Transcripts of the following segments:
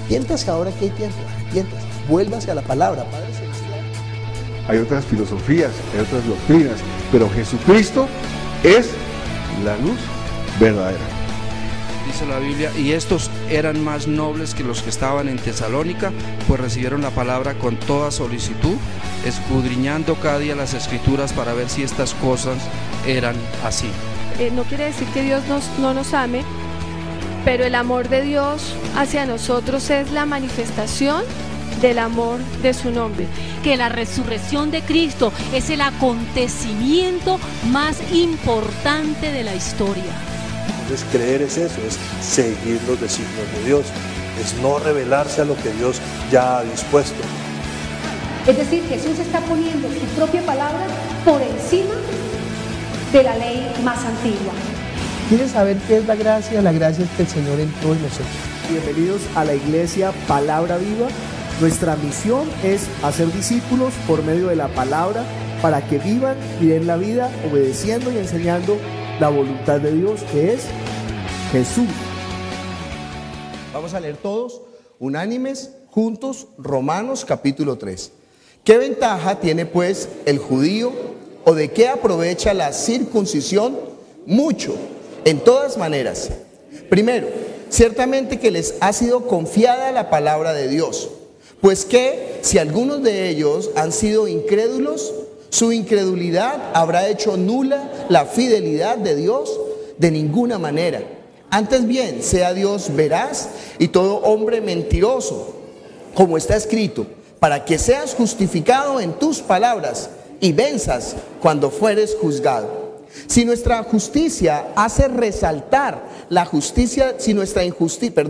arrepiéntase ahora que hay tiempo, arrepiéntase, vuélvase a la palabra, Padre Celestial. Hay otras filosofías, hay otras doctrinas, pero Jesucristo es la luz verdadera. Dice la Biblia, y estos eran más nobles que los que estaban en Tesalónica, pues recibieron la palabra con toda solicitud, escudriñando cada día las Escrituras para ver si estas cosas eran así. No quiere decir que Dios no nos ame, pero el amor de Dios hacia nosotros es la manifestación del amor de su nombre. Que la resurrección de Cristo es el acontecimiento más importante de la historia. Entonces creer es eso, es seguir los designios de Dios, es no rebelarse a lo que Dios ya ha dispuesto. Es decir, Jesús está poniendo su propia palabra por encima de la ley más antigua. ¿Quieres saber qué es la gracia? La gracia es que el Señor entró en nosotros. Bienvenidos a la iglesia Palabra Viva. Nuestra misión es hacer discípulos por medio de la palabra para que vivan y den la vida obedeciendo y enseñando la voluntad de Dios, que es Jesús. Vamos a leer todos, unánimes, juntos, Romanos capítulo 3. ¿Qué ventaja tiene pues el judío o de qué aprovecha la circuncisión? Mucho, en todas maneras. Primero, ciertamente que les ha sido confiada la palabra de Dios, pues que si algunos de ellos han sido incrédulos, su incredulidad habrá hecho nula la fidelidad de Dios. De ninguna manera. Antes bien, sea Dios veraz y todo hombre mentiroso, como está escrito, para que seas justificado en tus palabras y venzas cuando fueres juzgado. Si nuestra justicia hace resaltar la justicia, si nuestra injusticia,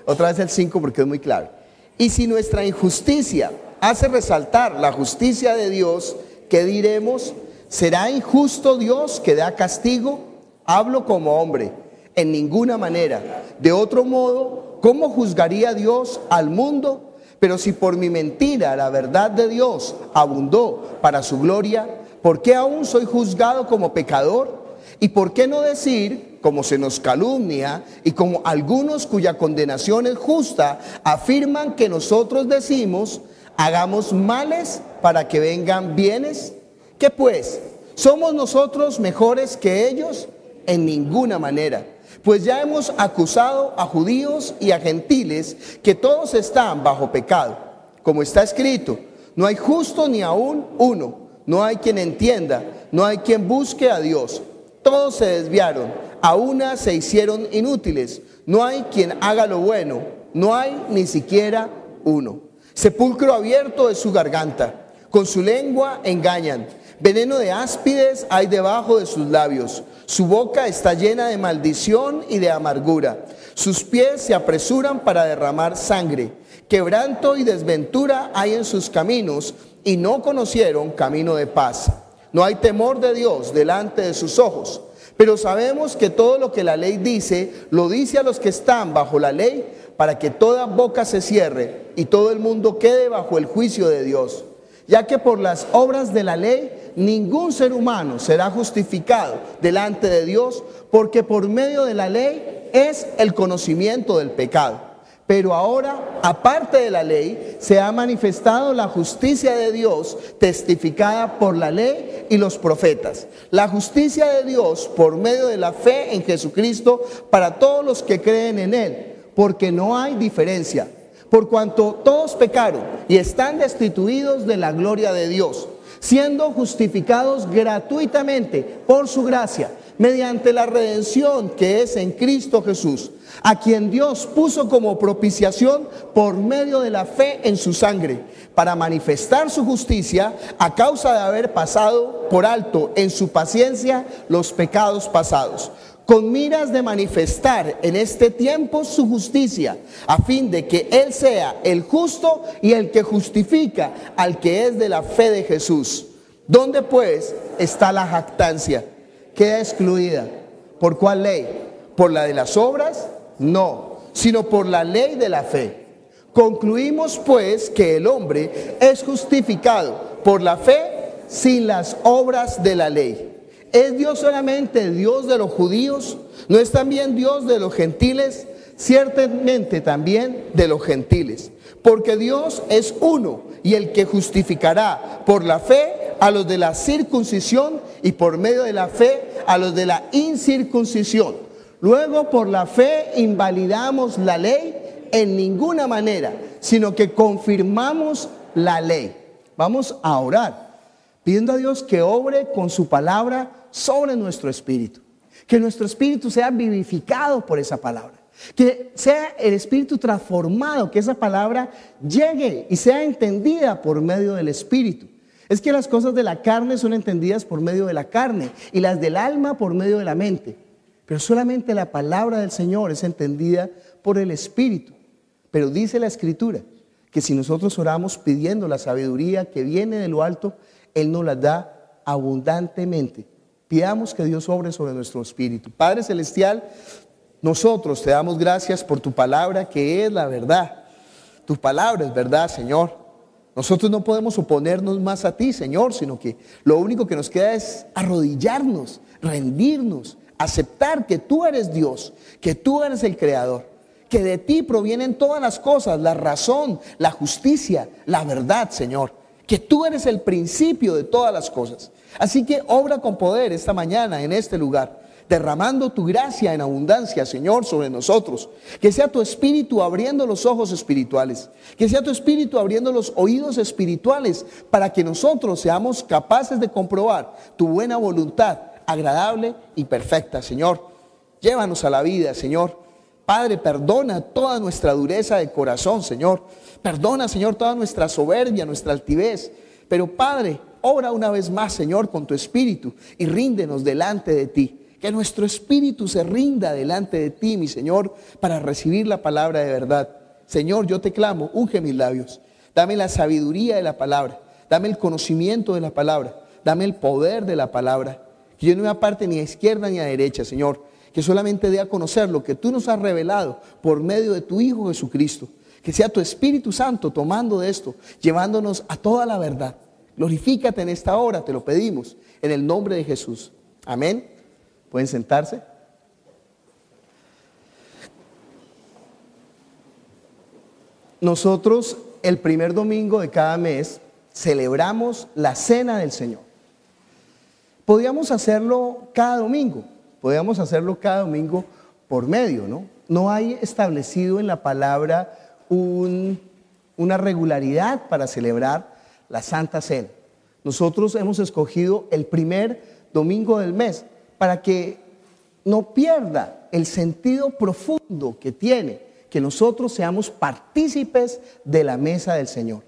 otra vez el 5 porque es muy clave. Y si nuestra injusticia hace resaltar la justicia de Dios, ¿qué diremos? ¿Será injusto Dios que da castigo? Hablo como hombre, en ninguna manera. De otro modo, ¿cómo juzgaría Dios al mundo? Pero si por mi mentira la verdad de Dios abundó para su gloria, ¿por qué aún soy juzgado como pecador? ¿Y por qué no decir, como se nos calumnia y como algunos cuya condenación es justa, afirman que nosotros decimos, hagamos males para que vengan bienes? ¿Qué pues? ¿Somos nosotros mejores que ellos? En ninguna manera. Pues ya hemos acusado a judíos y a gentiles que todos están bajo pecado. Como está escrito, no hay justo ni aún uno, no hay quien entienda, no hay quien busque a Dios. Todos se desviaron, a una se hicieron inútiles, no hay quien haga lo bueno, no hay ni siquiera uno. Sepulcro abierto es su garganta, con su lengua engañan, veneno de áspides hay debajo de sus labios, su boca está llena de maldición y de amargura, sus pies se apresuran para derramar sangre, quebranto y desventura hay en sus caminos y no conocieron camino de paz. No hay temor de Dios delante de sus ojos, pero sabemos que todo lo que la ley dice, lo dice a los que están bajo la ley, para que toda boca se cierre y todo el mundo quede bajo el juicio de Dios. Ya que por las obras de la ley, ningún ser humano será justificado delante de Dios, porque por medio de la ley es el conocimiento del pecado. Pero ahora, aparte de la ley, se ha manifestado la justicia de Dios, testificada por la ley y los profetas. La justicia de Dios por medio de la fe en Jesucristo para todos los que creen en Él, porque no hay diferencia. Por cuanto todos pecaron y están destituidos de la gloria de Dios, siendo justificados gratuitamente por su gracia, mediante la redención que es en Cristo Jesús, a quien Dios puso como propiciación por medio de la fe en su sangre, para manifestar su justicia a causa de haber pasado por alto en su paciencia los pecados pasados, con miras de manifestar en este tiempo su justicia, a fin de que Él sea el justo y el que justifica al que es de la fe de Jesús. ¿Dónde pues está la jactancia? Queda excluida. ¿Por cuál ley? ¿Por la de las obras? No, sino por la ley de la fe. Concluimos pues que el hombre es justificado por la fe sin las obras de la ley. ¿Es Dios solamente Dios de los judíos? ¿No es también Dios de los gentiles? ciertamente también de los gentiles. Porque Dios es uno, y el que justificará por la fe a los de la circuncisión y por medio de la fe a los de la incircuncisión. Luego por la fe invalidamos la ley en ninguna manera, sino que confirmamos la ley. Vamos a orar, pidiendo a Dios que obre con su palabra sobre nuestro espíritu. Que nuestro espíritu sea vivificado por esa palabra. Que sea el espíritu transformado, que esa palabra llegue y sea entendida por medio del espíritu. Es que las cosas de la carne son entendidas por medio de la carne y las del alma por medio de la mente. Pero solamente la palabra del Señor es entendida por el espíritu. Pero dice la Escritura que si nosotros oramos pidiendo la sabiduría que viene de lo alto, Él nos la da abundantemente. Pidamos que Dios obre sobre nuestro espíritu. Padre Celestial, nosotros te damos gracias por tu palabra que es la verdad. Tu palabra es verdad, Señor. Nosotros no podemos oponernos más a ti, Señor, sino que lo único que nos queda es arrodillarnos, rendirnos, aceptar que tú eres Dios, que tú eres el Creador, que de ti provienen todas las cosas, la razón, la justicia, la verdad, Señor, que tú eres el principio de todas las cosas. Así que obra con poder esta mañana en este lugar, derramando tu gracia en abundancia, Señor, sobre nosotros. Que sea tu espíritu abriendo los ojos espirituales, que sea tu espíritu abriendo los oídos espirituales, para que nosotros seamos capaces de comprobar tu buena voluntad, agradable y perfecta, Señor. Llévanos a la vida, Señor. Padre, perdona toda nuestra dureza de corazón, Señor. Perdona, Señor, toda nuestra soberbia, nuestra altivez. Pero, Padre, obra una vez más, Señor, con tu espíritu y ríndenos delante de ti. Que nuestro espíritu se rinda delante de ti, mi Señor, para recibir la palabra de verdad. Señor, yo te clamo, unge mis labios. Dame la sabiduría de la palabra. Dame el conocimiento de la palabra. Dame el poder de la palabra. Que yo no me aparte ni a izquierda ni a derecha, Señor. Que solamente dé a conocer lo que tú nos has revelado por medio de tu Hijo Jesucristo. Que sea tu Espíritu Santo tomando de esto, llevándonos a toda la verdad. Glorifícate en esta hora, te lo pedimos, en el nombre de Jesús. Amén. ¿Pueden sentarse? Nosotros el primer domingo de cada mes celebramos la Cena del Señor. Podíamos hacerlo cada domingo, por medio, ¿no? No hay establecido en la palabra una regularidad para celebrar la Santa Cena. Nosotros hemos escogido el primer domingo del mes para que no pierda el sentido profundo que tiene que nosotros seamos partícipes de la mesa del Señor.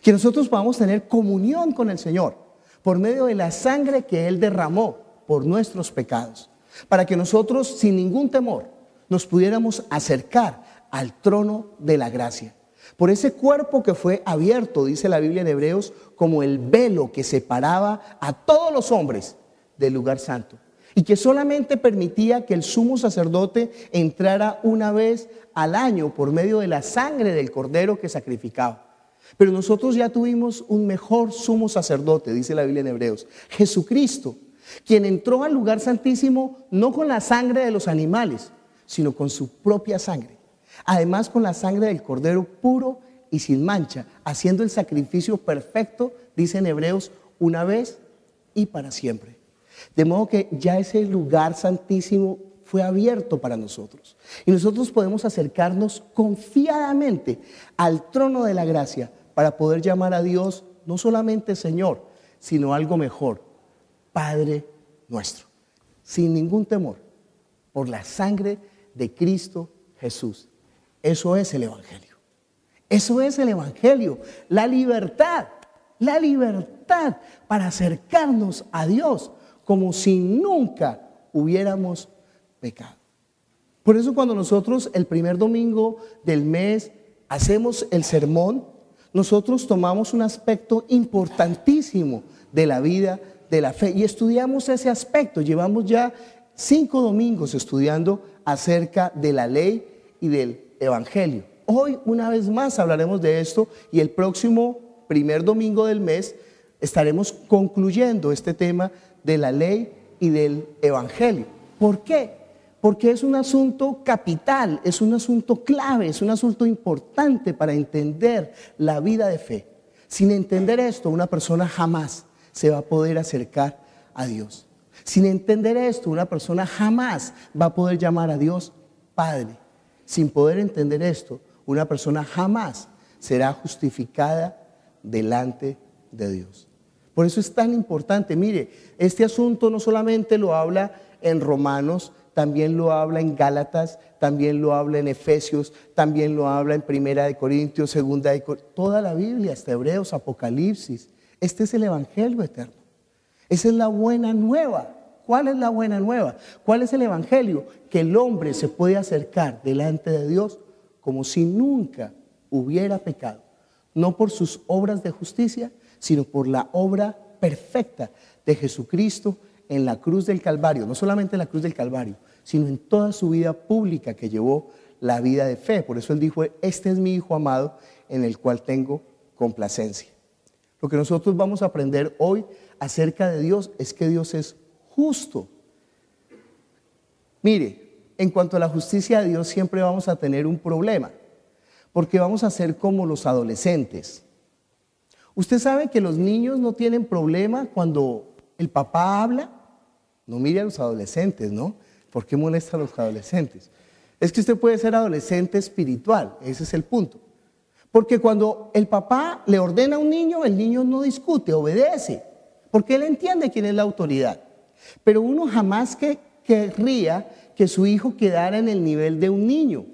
Que nosotros podamos tener comunión con el Señor por medio de la sangre que Él derramó por nuestros pecados. Para que nosotros sin ningún temor nos pudiéramos acercar al trono de la gracia. Por ese cuerpo que fue abierto, dice la Biblia en Hebreos, como el velo que separaba a todos los hombres del lugar santo. Y que solamente permitía que el sumo sacerdote entrara una vez al año por medio de la sangre del cordero que sacrificaba. Pero nosotros ya tuvimos un mejor sumo sacerdote, dice la Biblia en Hebreos, Jesucristo, quien entró al lugar santísimo no con la sangre de los animales, sino con su propia sangre. Además, con la sangre del cordero puro y sin mancha, haciendo el sacrificio perfecto, dice en Hebreos, una vez y para siempre. De modo que ya ese lugar santísimo fue abierto para nosotros. Y nosotros podemos acercarnos confiadamente al trono de la gracia para poder llamar a Dios no solamente Señor, sino algo mejor, Padre nuestro, sin ningún temor, por la sangre de Cristo Jesús. Eso es el Evangelio. Eso es el Evangelio, la libertad para acercarnos a Dios como si nunca hubiéramos pecado. Por eso cuando nosotros el primer domingo del mes hacemos el sermón, nosotros tomamos un aspecto importantísimo de la vida de la fe y estudiamos ese aspecto. Llevamos ya 5 domingos estudiando acerca de la ley y del Evangelio. Hoy una vez más hablaremos de esto y el próximo primer domingo del mes estaremos concluyendo este tema de la ley y del Evangelio. ¿Por qué? Porque es un asunto capital, es un asunto clave, es un asunto importante para entender la vida de fe. Sin entender esto, una persona jamás se va a poder acercar a Dios. Sin entender esto, una persona jamás va a poder llamar a Dios Padre. Sin poder entender esto, una persona jamás será justificada delante de Dios. Por eso es tan importante. Mire, este asunto no solamente lo habla en Romanos, también lo habla en Gálatas, también lo habla en Efesios, también lo habla en Primera de Corintios, Segunda de Corintios, toda la Biblia, hasta Hebreos, Apocalipsis. Este es el Evangelio eterno. Esa es la buena nueva. ¿Cuál es la buena nueva? ¿Cuál es el Evangelio? Que el hombre se puede acercar delante de Dios como si nunca hubiera pecado. No por sus obras de justicia, sino por la obra perfecta de Jesucristo en la cruz del Calvario. No solamente en la cruz del Calvario, sino en toda su vida pública que llevó la vida de fe. Por eso él dijo, este es mi Hijo amado en el cual tengo complacencia. Lo que nosotros vamos a aprender hoy acerca de Dios es que Dios es justo. Mire, en cuanto a la justicia de Dios siempre vamos a tener un problema, porque vamos a ser como los adolescentes. Usted sabe que los niños no tienen problema cuando el papá habla. No mire a los adolescentes, ¿no? ¿Por qué molesta a los adolescentes? Es que usted puede ser adolescente espiritual, ese es el punto. Porque cuando el papá le ordena a un niño, el niño no discute, obedece, porque él entiende quién es la autoridad. Pero uno jamás querría que su hijo quedara en el nivel de un niño,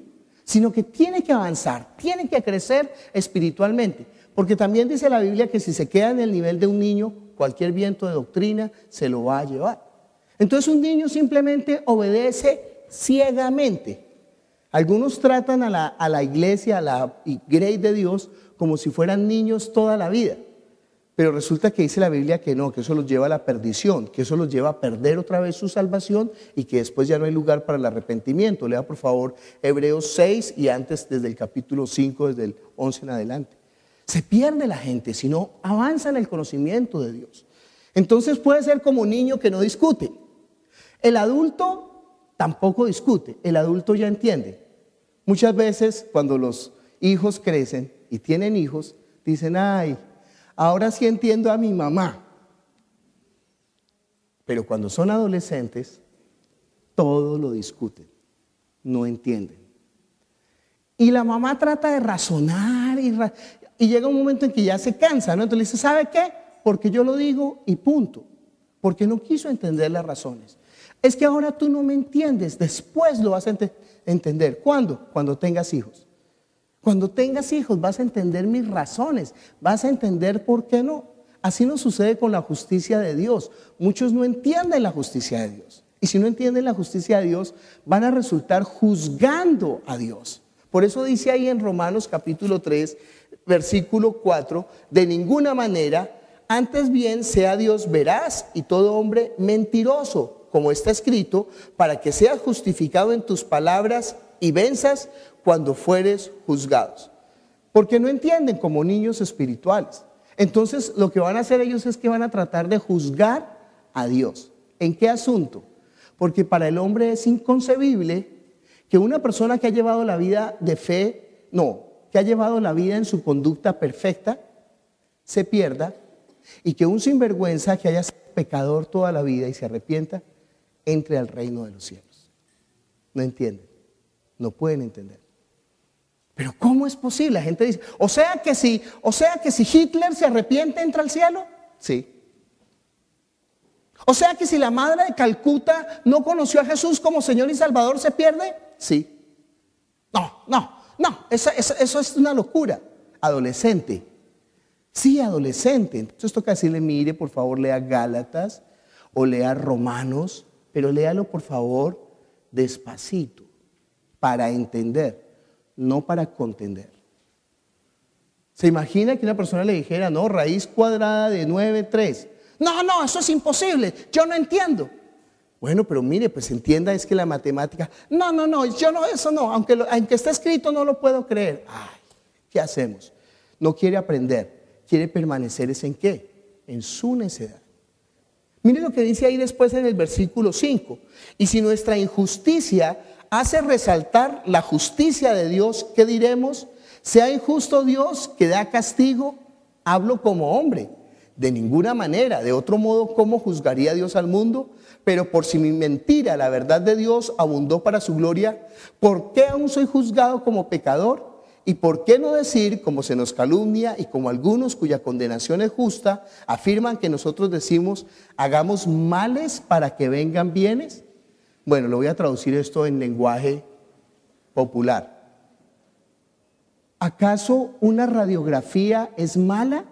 sino que tiene que avanzar, tiene que crecer espiritualmente. Porque también dice la Biblia que si se queda en el nivel de un niño, cualquier viento de doctrina se lo va a llevar. Entonces un niño simplemente obedece ciegamente. Algunos tratan a la iglesia, a la grey de Dios, como si fueran niños toda la vida. Pero resulta que dice la Biblia que no, que eso los lleva a la perdición, que eso los lleva a perder otra vez su salvación y que después ya no hay lugar para el arrepentimiento. Lea por favor Hebreos 6 y antes desde el capítulo 5, desde el 11 en adelante. Se pierde la gente si no avanza en el conocimiento de Dios. Entonces puede ser como un niño que no discute. El adulto tampoco discute, el adulto ya entiende. Muchas veces cuando los hijos crecen y tienen hijos, dicen, ay, ahora sí entiendo a mi mamá. Pero cuando son adolescentes, todo lo discuten, no entienden. Y la mamá trata de razonar y llega un momento en que ya se cansa, ¿no? Entonces le dice, ¿sabe qué? Porque yo lo digo y punto. Porque no quiso entender las razones. Es que ahora tú no me entiendes, después lo vas a entender. ¿Cuándo? Cuando tengas hijos. Cuando tengas hijos vas a entender mis razones, vas a entender por qué no. Así nos sucede con la justicia de Dios. Muchos no entienden la justicia de Dios. Y si no entienden la justicia de Dios, van a resultar juzgando a Dios. Por eso dice ahí en Romanos capítulo 3, versículo 4, de ninguna manera, antes bien sea Dios veraz y todo hombre mentiroso, como está escrito, para que seas justificado en tus palabras y venzas cuando fueres juzgados. Porque no entienden como niños espirituales. Entonces lo que van a hacer ellos es que van a tratar de juzgar a Dios. ¿En qué asunto? Porque para el hombre es inconcebible que una persona que ha llevado la vida de fe, que ha llevado la vida en su conducta perfecta, se pierda, y que un sinvergüenza que haya sido pecador toda la vida y se arrepienta, entre al reino de los cielos. No entienden, no pueden entender. Pero ¿cómo es posible? La gente dice, o sea que si Hitler se arrepiente, entra al cielo. Sí. O sea que si la madre de Calcuta no conoció a Jesús como Señor y Salvador, ¿se pierde? Sí. No, eso es una locura. Adolescente. Sí, adolescente. Entonces toca decirle, mire, por favor, lea Gálatas o lea Romanos, pero léalo, por favor, despacito, para entender, no para contender. ¿Se imagina que una persona le dijera, no, raíz cuadrada de 9, 3? No, eso es imposible, yo no entiendo. Bueno, pero mire, pues entienda, es que la matemática, eso no, aunque está escrito no lo puedo creer. Ay, ¿qué hacemos? No quiere aprender, quiere permanecer, ¿es en qué? En su necedad. Mire lo que dice ahí después en el versículo 5. Y si nuestra injusticia hace resaltar la justicia de Dios, ¿qué diremos? Sea injusto Dios que da castigo, hablo como hombre. De ninguna manera, de otro modo, ¿cómo juzgaría Dios al mundo? Pero por si mi mentira, la verdad de Dios abundó para su gloria, ¿por qué aún soy juzgado como pecador? ¿Y por qué no decir, como se nos calumnia y como algunos cuya condenación es justa, afirman que nosotros decimos, hagamos males para que vengan bienes? Bueno, lo voy a traducir esto en lenguaje popular. ¿Acaso una radiografía es mala?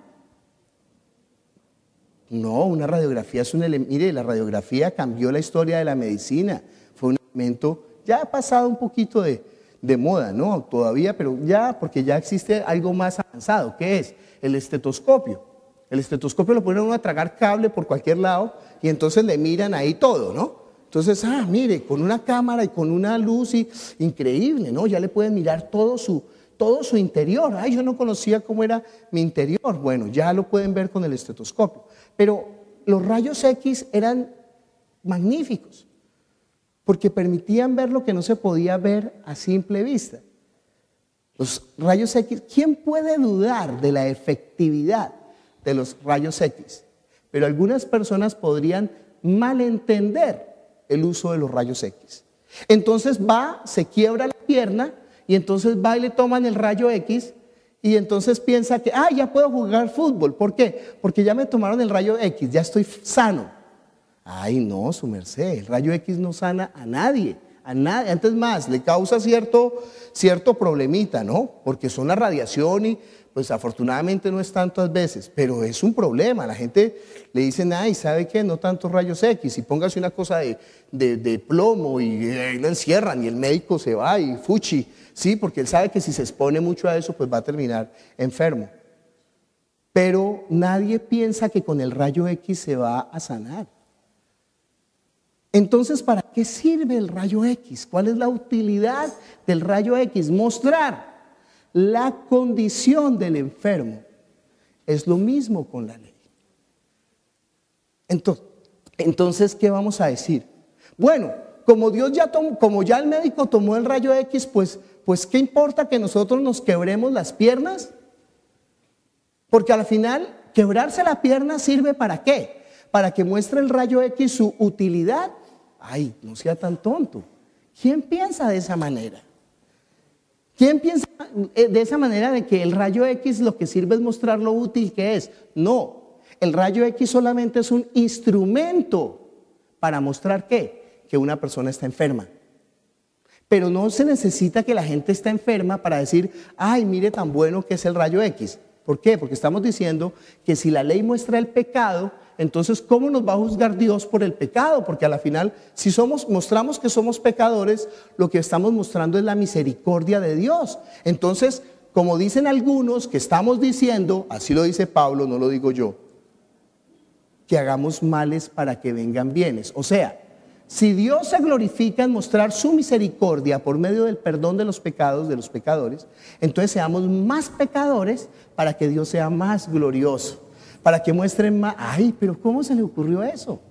No, una radiografía es un elemento. Mire, la radiografía cambió la historia de la medicina. Fue un elemento, ya ha pasado un poquito de moda, ¿no? Todavía, pero ya, porque ya existe algo más avanzado. ¿Qué es? El estetoscopio. El estetoscopio lo ponen uno a tragar cable por cualquier lado y entonces le miran ahí todo, ¿no? Entonces, mire, con una cámara y con una luz increíble, ¿no? Ya le pueden mirar todo su interior. Ay, yo no conocía cómo era mi interior. Bueno, ya lo pueden ver con el estetoscopio. Pero los rayos X eran magníficos, porque permitían ver lo que no se podía ver a simple vista. Los rayos X, ¿quién puede dudar de la efectividad de los rayos X? Pero algunas personas podrían malentender el uso de los rayos X. Entonces se quiebra la pierna y entonces va y le toman el rayo X y entonces piensa que, ya puedo jugar fútbol. ¿Por qué? Porque ya me tomaron el rayo X, ya estoy sano. Ay, no, su merced, el rayo X no sana a nadie. Antes más, le causa cierto problemita, ¿no? Porque son la radiación y pues afortunadamente no es tantas veces, pero es un problema. La gente le dicen, ¿sabe qué? No tantos rayos X, y póngase una cosa de plomo y lo encierran y el médico se va y fuchi, sí, porque él sabe que si se expone mucho a eso, pues va a terminar enfermo. Pero nadie piensa que con el rayo X se va a sanar. Entonces, ¿para qué sirve el rayo X? ¿Cuál es la utilidad del rayo X? Mostrar la condición del enfermo. Es lo mismo con la ley. Entonces, ¿qué vamos a decir? Bueno, como ya el médico tomó el rayo X, pues ¿qué importa que nosotros nos quebremos las piernas? Porque al final, quebrarse la pierna sirve ¿para qué? Para que muestre el rayo X su utilidad. Ay, no sea tan tonto. ¿Quién piensa de esa manera? ¿Quién piensa de esa manera de que el rayo X lo que sirve es mostrar lo útil que es? No, el rayo X solamente es un instrumento para mostrar ¿qué? Que una persona está enferma. Pero no se necesita que la gente esté enferma para decir, ay, mire tan bueno que es el rayo X. ¿Por qué? Porque estamos diciendo que si la ley muestra el pecado, entonces ¿cómo nos va a juzgar Dios por el pecado? Porque a la final, si mostramos que somos pecadores, lo que estamos mostrando es la misericordia de Dios. Entonces, como dicen algunos que estamos diciendo, así lo dice Pablo, no lo digo yo, que hagamos males para que vengan bienes. O sea, si Dios se glorifica en mostrar su misericordia por medio del perdón de los pecados de los pecadores, entonces seamos más pecadores para que Dios sea más glorioso, para que muestren más. Ay, pero ¿cómo se le ocurrió eso?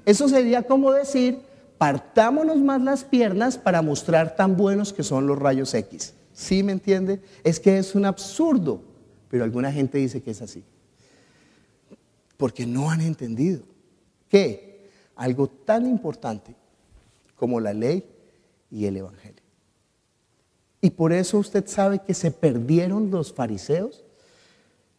Eso sería como decir, partámonos más las piernas para mostrar tan buenos que son los rayos X. ¿Sí me entiende? Es que es un absurdo, pero alguna gente dice que es así. Porque no han entendido que algo tan importante como la ley y el evangelio. Y por eso usted sabe que se perdieron los fariseos.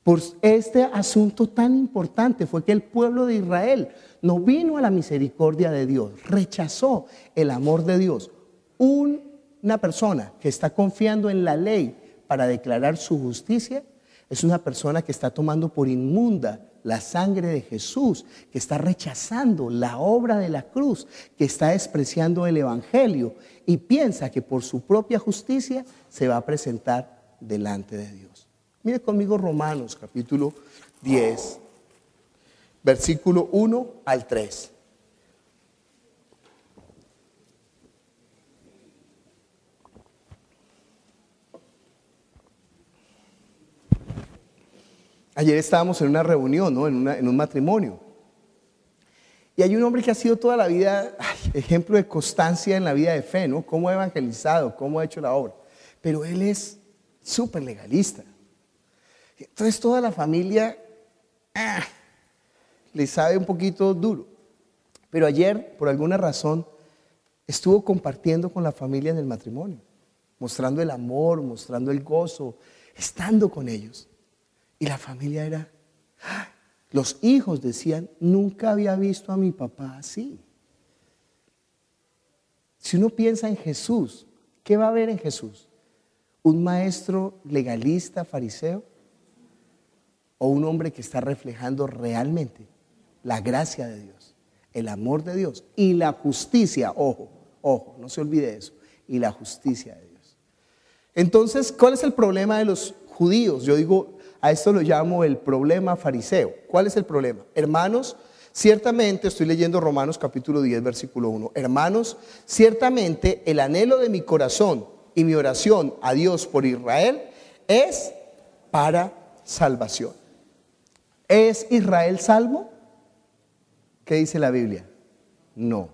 Por este asunto tan importante fue que el pueblo de Israel no vino a la misericordia de Dios, rechazó el amor de Dios. Una persona que está confiando en la ley para declarar su justicia es una persona que está tomando por inmunda la sangre de Jesús, que está rechazando la obra de la cruz, que está despreciando el evangelio y piensa que por su propia justicia se va a presentar delante de Dios. Mire conmigo Romanos capítulo 10, versículo 1 al 3. Ayer estábamos en una reunión, ¿no? en un matrimonio. Y hay un hombre que ha sido toda la vida ejemplo de constancia en la vida de fe, ¿no? Cómo ha evangelizado, cómo ha hecho la obra. Pero él es súper legalista. Entonces toda la familia le sabe un poquito duro. Pero ayer, por alguna razón, estuvo compartiendo con la familia en el matrimonio, mostrando el amor, mostrando el gozo, estando con ellos. Y la familia era... Los hijos decían, nunca había visto a mi papá así. Si uno piensa en Jesús, ¿qué va a ver en Jesús? ¿Un maestro legalista, fariseo? ¿O un hombre que está reflejando realmente la gracia de Dios, el amor de Dios y la justicia? Ojo, ojo, no se olvide eso. Y la justicia de Dios. Entonces, ¿cuál es el problema de los judíos? Yo digo... A esto lo llamo el problema fariseo. ¿Cuál es el problema? Hermanos, ciertamente, estoy leyendo Romanos capítulo 10, versículo 1. Hermanos, ciertamente el anhelo de mi corazón y mi oración a Dios por Israel es para salvación. ¿Es Israel salvo? ¿Qué dice la Biblia? No.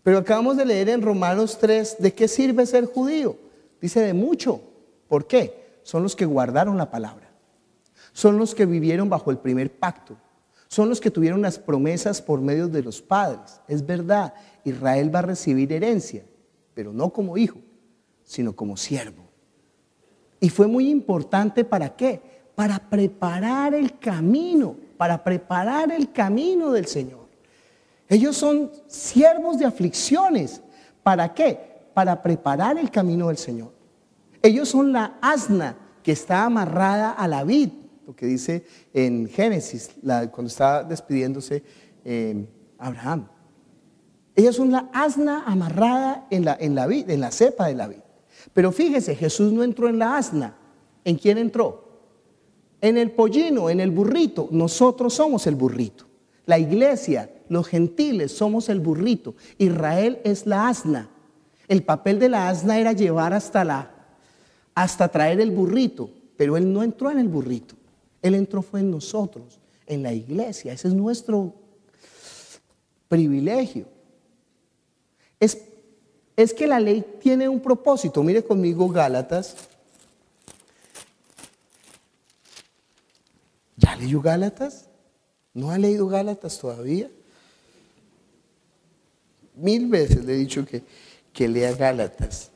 Pero acabamos de leer en Romanos 3, ¿de qué sirve ser judío? Dice de mucho. ¿Por qué? Son los que guardaron la palabra, son los que vivieron bajo el primer pacto, son los que tuvieron las promesas por medio de los padres. Es verdad, Israel va a recibir herencia, pero no como hijo, sino como siervo. Y fue muy importante, ¿para qué? Para preparar el camino del Señor. Ellos son siervos de aflicciones. ¿Para qué? Para preparar el camino del Señor. Ellos son la asna que está amarrada a la vid, lo que dice en Génesis, cuando está despidiéndose Abraham. Ellos son la asna amarrada en la vid, en la cepa de la vid. Pero fíjese, Jesús no entró en la asna. ¿En quién entró? En el pollino, en el burrito. Nosotros somos el burrito. La iglesia, los gentiles, somos el burrito. Israel es la asna. El papel de la asna era llevar hasta traer el burrito, pero él no entró en el burrito, él entró fue en nosotros, en la iglesia. Ese es nuestro privilegio. Es que la ley tiene un propósito. Mire conmigo Gálatas. ¿Ya leyó Gálatas? ¿No ha leído Gálatas todavía? 1000 veces le he dicho que lea Gálatas.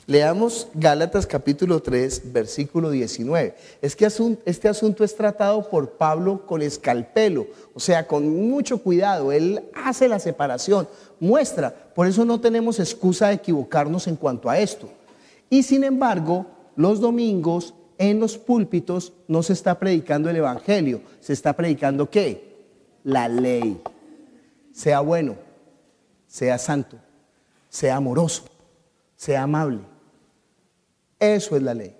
Leamos Gálatas capítulo 3, versículo 19. Es que este asunto es tratado por Pablo con escalpelo, o sea, con mucho cuidado. Él hace la separación, muestra. Por eso no tenemos excusa de equivocarnos en cuanto a esto. Y sin embargo, los domingos en los púlpitos no se está predicando el evangelio. Se está predicando ¿qué? La ley. Sea bueno, sea santo, sea amoroso, sea amable. Eso es la ley.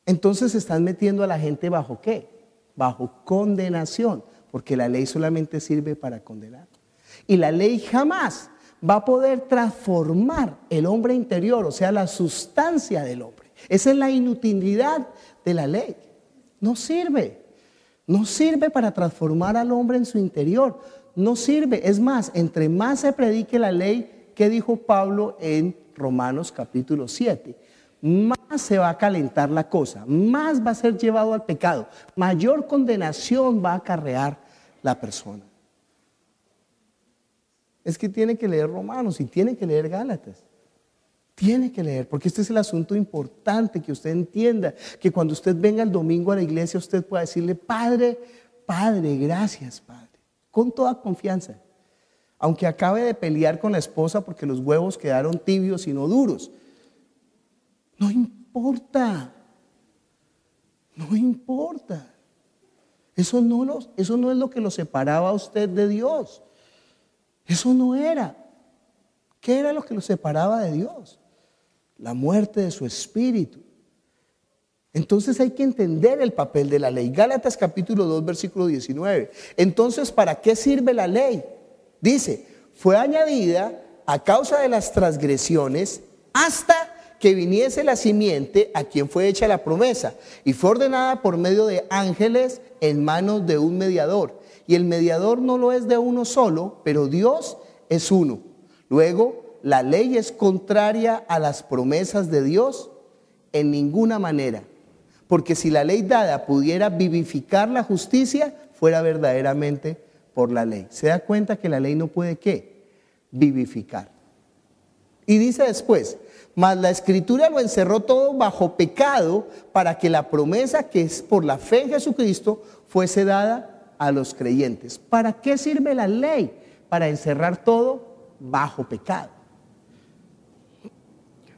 Entonces se están metiendo a la gente bajo ¿qué? Bajo condenación, porque la ley solamente sirve para condenar. Y la ley jamás va a poder transformar el hombre interior, o sea, la sustancia del hombre. Esa es la inutilidad de la ley. No sirve para transformar al hombre en su interior. No sirve. Es más, entre más se predique la ley, ¿qué dijo Pablo en Romanos capítulo 7? Más se va a calentar la cosa, más va a ser llevado al pecado, mayor condenación va a acarrear la persona. Es que tiene que leer Romanos y tiene que leer Gálatas. Tiene que leer, porque este es el asunto importante, que usted entienda, que cuando usted venga el domingo a la iglesia, usted pueda decirle, Padre, gracias, Padre, con toda confianza. Aunque acabe de pelear con la esposa porque los huevos quedaron tibios y no duros. No importa. No importa. Eso no es lo que lo separaba a usted de Dios. Eso no era. ¿Qué era lo que lo separaba de Dios? La muerte de su espíritu. Entonces hay que entender el papel de la ley. Gálatas capítulo 2, versículo 19. Entonces, ¿para qué sirve la ley? Dice, fue añadida a causa de las transgresiones hasta que viniese la simiente a quien fue hecha la promesa, y fue ordenada por medio de ángeles en manos de un mediador. Y el mediador no lo es de uno solo, pero Dios es uno. Luego, la ley es contraria a las promesas de Dios en ninguna manera, porque si la ley dada pudiera vivificar la justicia, fuera verdaderamente por la ley. ¿Se da cuenta que la ley no puede qué? Vivificar. Y dice después, mas la Escritura lo encerró todo bajo pecado, para que la promesa que es por la fe en Jesucristo fuese dada a los creyentes. ¿Para qué sirve la ley? Para encerrar todo bajo pecado.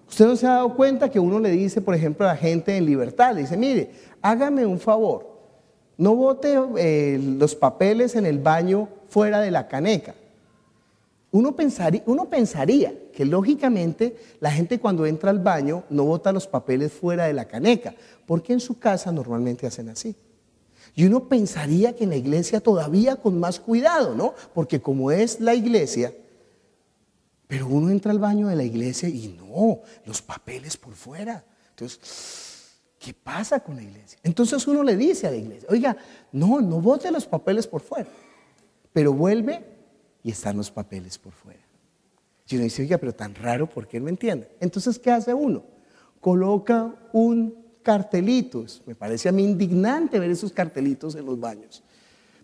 ¿Usted no se ha dado cuenta que uno le dice, por ejemplo, a la gente en libertad, le dice, mire, hágame un favor, no bote los papeles en el baño fuera de la caneca? Uno pensaría que lógicamente la gente cuando entra al baño no bota los papeles fuera de la caneca, porque en su casa normalmente hacen así. Y uno pensaría que en la iglesia todavía con más cuidado, ¿no? Porque como es la iglesia, pero uno entra al baño de la iglesia y no, los papeles por fuera. Entonces, ¿qué pasa con la iglesia? Entonces uno le dice a la iglesia, oiga, no bote los papeles por fuera, pero vuelve y están los papeles por fuera. Y uno dice, oiga, pero tan raro, ¿por qué no entiende? Entonces, ¿qué hace uno? Coloca un cartelito. Me parece a mí indignante ver esos cartelitos en los baños,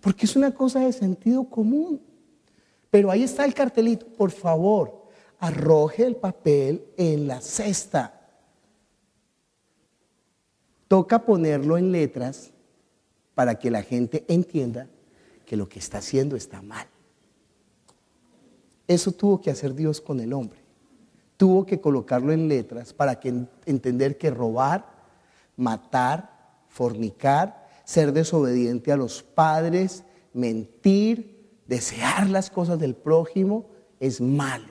porque es una cosa de sentido común. Pero ahí está el cartelito, por favor, arroje el papel en la cesta. Toca ponerlo en letras para que la gente entienda que lo que está haciendo está mal. Eso tuvo que hacer Dios con el hombre. Tuvo que colocarlo en letras para entender que robar, matar, fornicar, ser desobediente a los padres, mentir, desear las cosas del prójimo es malo.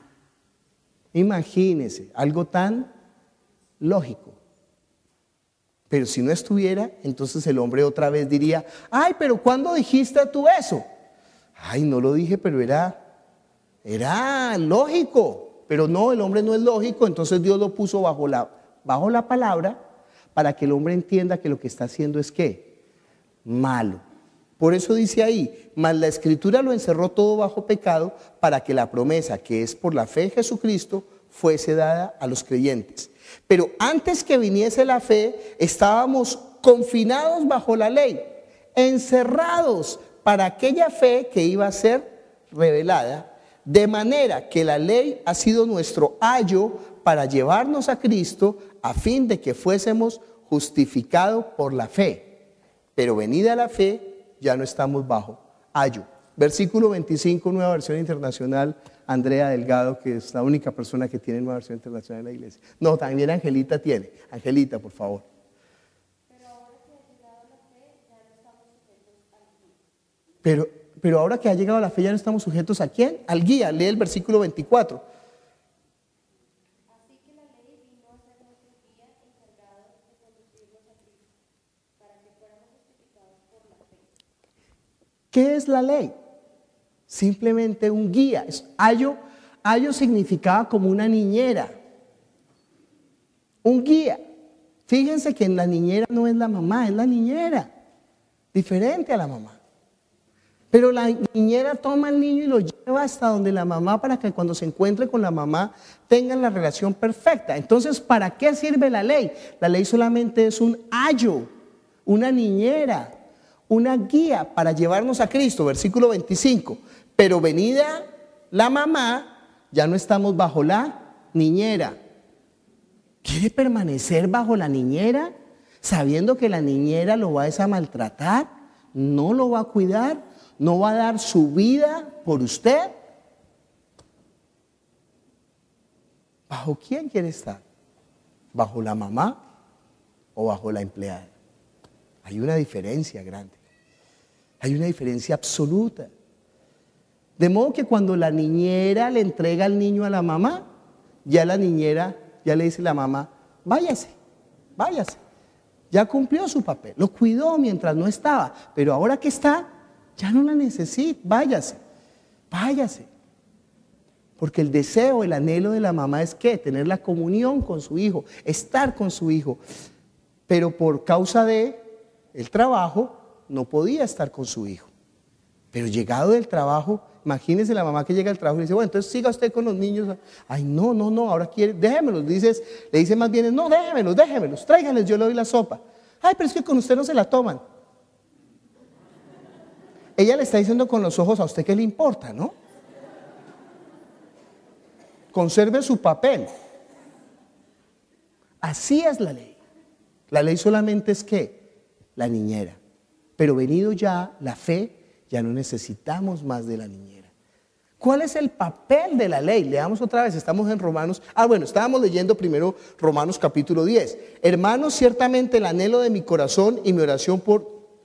Imagínese, algo tan lógico. Pero si no estuviera, entonces el hombre otra vez diría, ay, pero ¿cuándo dijiste tú eso? Ay, no lo dije, pero era lógico. Pero no, el hombre no es lógico, entonces Dios lo puso bajo la palabra para que el hombre entienda que lo que está haciendo es ¿qué? Malo. Por eso dice ahí, mas la Escritura lo encerró todo bajo pecado, para que la promesa que es por la fe en Jesucristo fuese dada a los creyentes. Pero antes que viniese la fe, estábamos confinados bajo la ley, encerrados para aquella fe que iba a ser revelada, de manera que la ley ha sido nuestro ayo para llevarnos a Cristo, a fin de que fuésemos justificados por la fe. Pero venida la fe, ya no estamos bajo ayo. Versículo 25, Nueva Versión Internacional, Andrea Delgado, que es la única persona que tiene Nueva Versión Internacional en la iglesia. No, también Angelita tiene. Angelita, por favor. Pero ahora que ha llegado la fe, ya no estamos sujetos ¿a quién? Al guía. Lee el versículo 24. Así que la ley vino a ser nuestro guía encargado de conducirnos a Cristo, para que fuéramos justificados por la fe. ¿Qué es la ley? Simplemente un guía. Ayo significaba como una niñera. Un guía. Fíjense que en la niñera no es la mamá, es la niñera. Diferente a la mamá. Pero la niñera toma al niño y lo lleva hasta donde la mamá, para que cuando se encuentre con la mamá tengan la relación perfecta. Entonces, ¿para qué sirve la ley? La ley solamente es un ayo, una niñera, una guía para llevarnos a Cristo. Versículo 25. Pero venida la mamá, ya no estamos bajo la niñera. ¿Quiere permanecer bajo la niñera sabiendo que la niñera lo va a maltratar? ¿No lo va a cuidar? ¿No va a dar su vida por usted? ¿Bajo quién quiere estar? ¿Bajo la mamá o bajo la empleada? Hay una diferencia grande. Hay una diferencia absoluta. De modo que cuando la niñera le entrega al niño a la mamá, ya la niñera, ya le dice a la mamá, váyase, váyase. Ya cumplió su papel, lo cuidó mientras no estaba, pero ahora que está, ya no la necesita, váyase, váyase. Porque el deseo, el anhelo de la mamá es ¿qué? Tener la comunión con su hijo, estar con su hijo. Pero por causa de el trabajo no podía estar con su hijo. Pero llegado del trabajo, imagínense la mamá que llega al trabajo y dice, bueno, entonces siga usted con los niños. Ay, no, ahora quiere, déjemelos. Le dice más bien, no, déjemelos, tráiganles, yo le doy la sopa. Ay, pero es que con usted no se la toman. Ella le está diciendo con los ojos, ¿a usted qué le importa, no? Conserve su papel. Así es la ley. La ley solamente es ¿qué? La niñera. Pero venido ya la fe, ya no necesitamos más de la niñera. ¿Cuál es el papel de la ley? Leamos otra vez, estamos en Romanos. Estábamos leyendo primero Romanos capítulo 10. Hermanos, ciertamente el anhelo de mi corazón y mi oración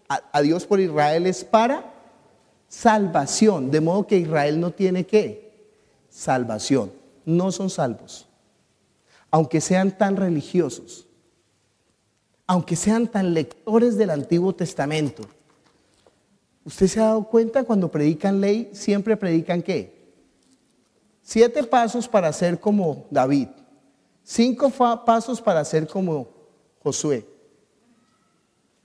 a Dios por Israel es para salvación. De modo que Israel no tiene ¿qué? Salvación. No son salvos. Aunque sean tan religiosos, aunque sean tan lectores del Antiguo Testamento. ¿Usted se ha dado cuenta cuando predican ley, siempre predican qué? 7 pasos para ser como David, 5 pasos para ser como Josué.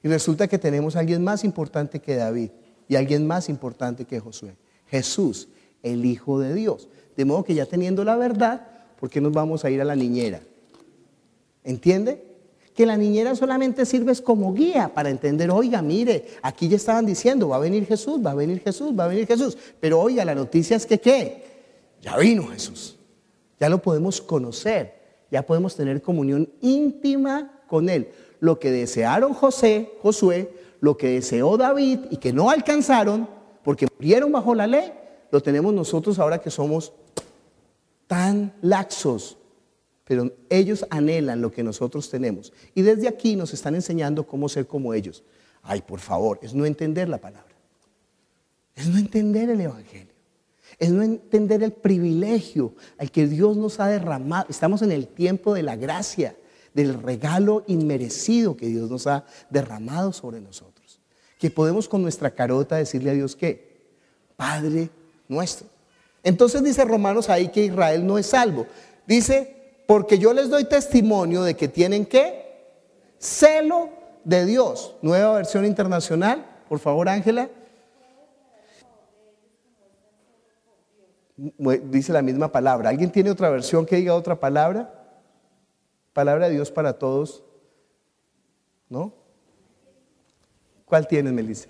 Y resulta que tenemos a alguien más importante que David y alguien más importante que Josué. Jesús, el Hijo de Dios. De modo que ya teniendo la verdad, ¿por qué nos vamos a ir a la niñera? ¿Entiende? Que la niñera solamente sirve como guía para entender, oiga, mire, aquí ya estaban diciendo, va a venir Jesús, va a venir Jesús, va a venir Jesús. Pero oiga, la noticia es que ¿qué? Ya vino Jesús. Ya lo podemos conocer, ya podemos tener comunión íntima con Él. Lo que desearon Josué, lo que deseó David y que no alcanzaron porque murieron bajo la ley, lo tenemos nosotros ahora que somos tan laxos. Pero ellos anhelan lo que nosotros tenemos. Y desde aquí nos están enseñando cómo ser como ellos. Ay, por favor, es no entender la palabra. Es no entender el Evangelio. Es no entender el privilegio al que Dios nos ha derramado. Estamos en el tiempo de la gracia, del regalo inmerecido que Dios nos ha derramado sobre nosotros. Que podemos con nuestra carota decirle a Dios ¿qué? Padre nuestro. Entonces dice Romanos ahí que Israel no es salvo. Dice, porque yo les doy testimonio de que tienen ¿qué? Celo de Dios. Nueva versión internacional, por favor, Ángela. Dice la misma palabra. ¿Alguien tiene otra versión que diga otra palabra? Palabra de Dios para todos. ¿No? ¿Cuál tienes, Melissa?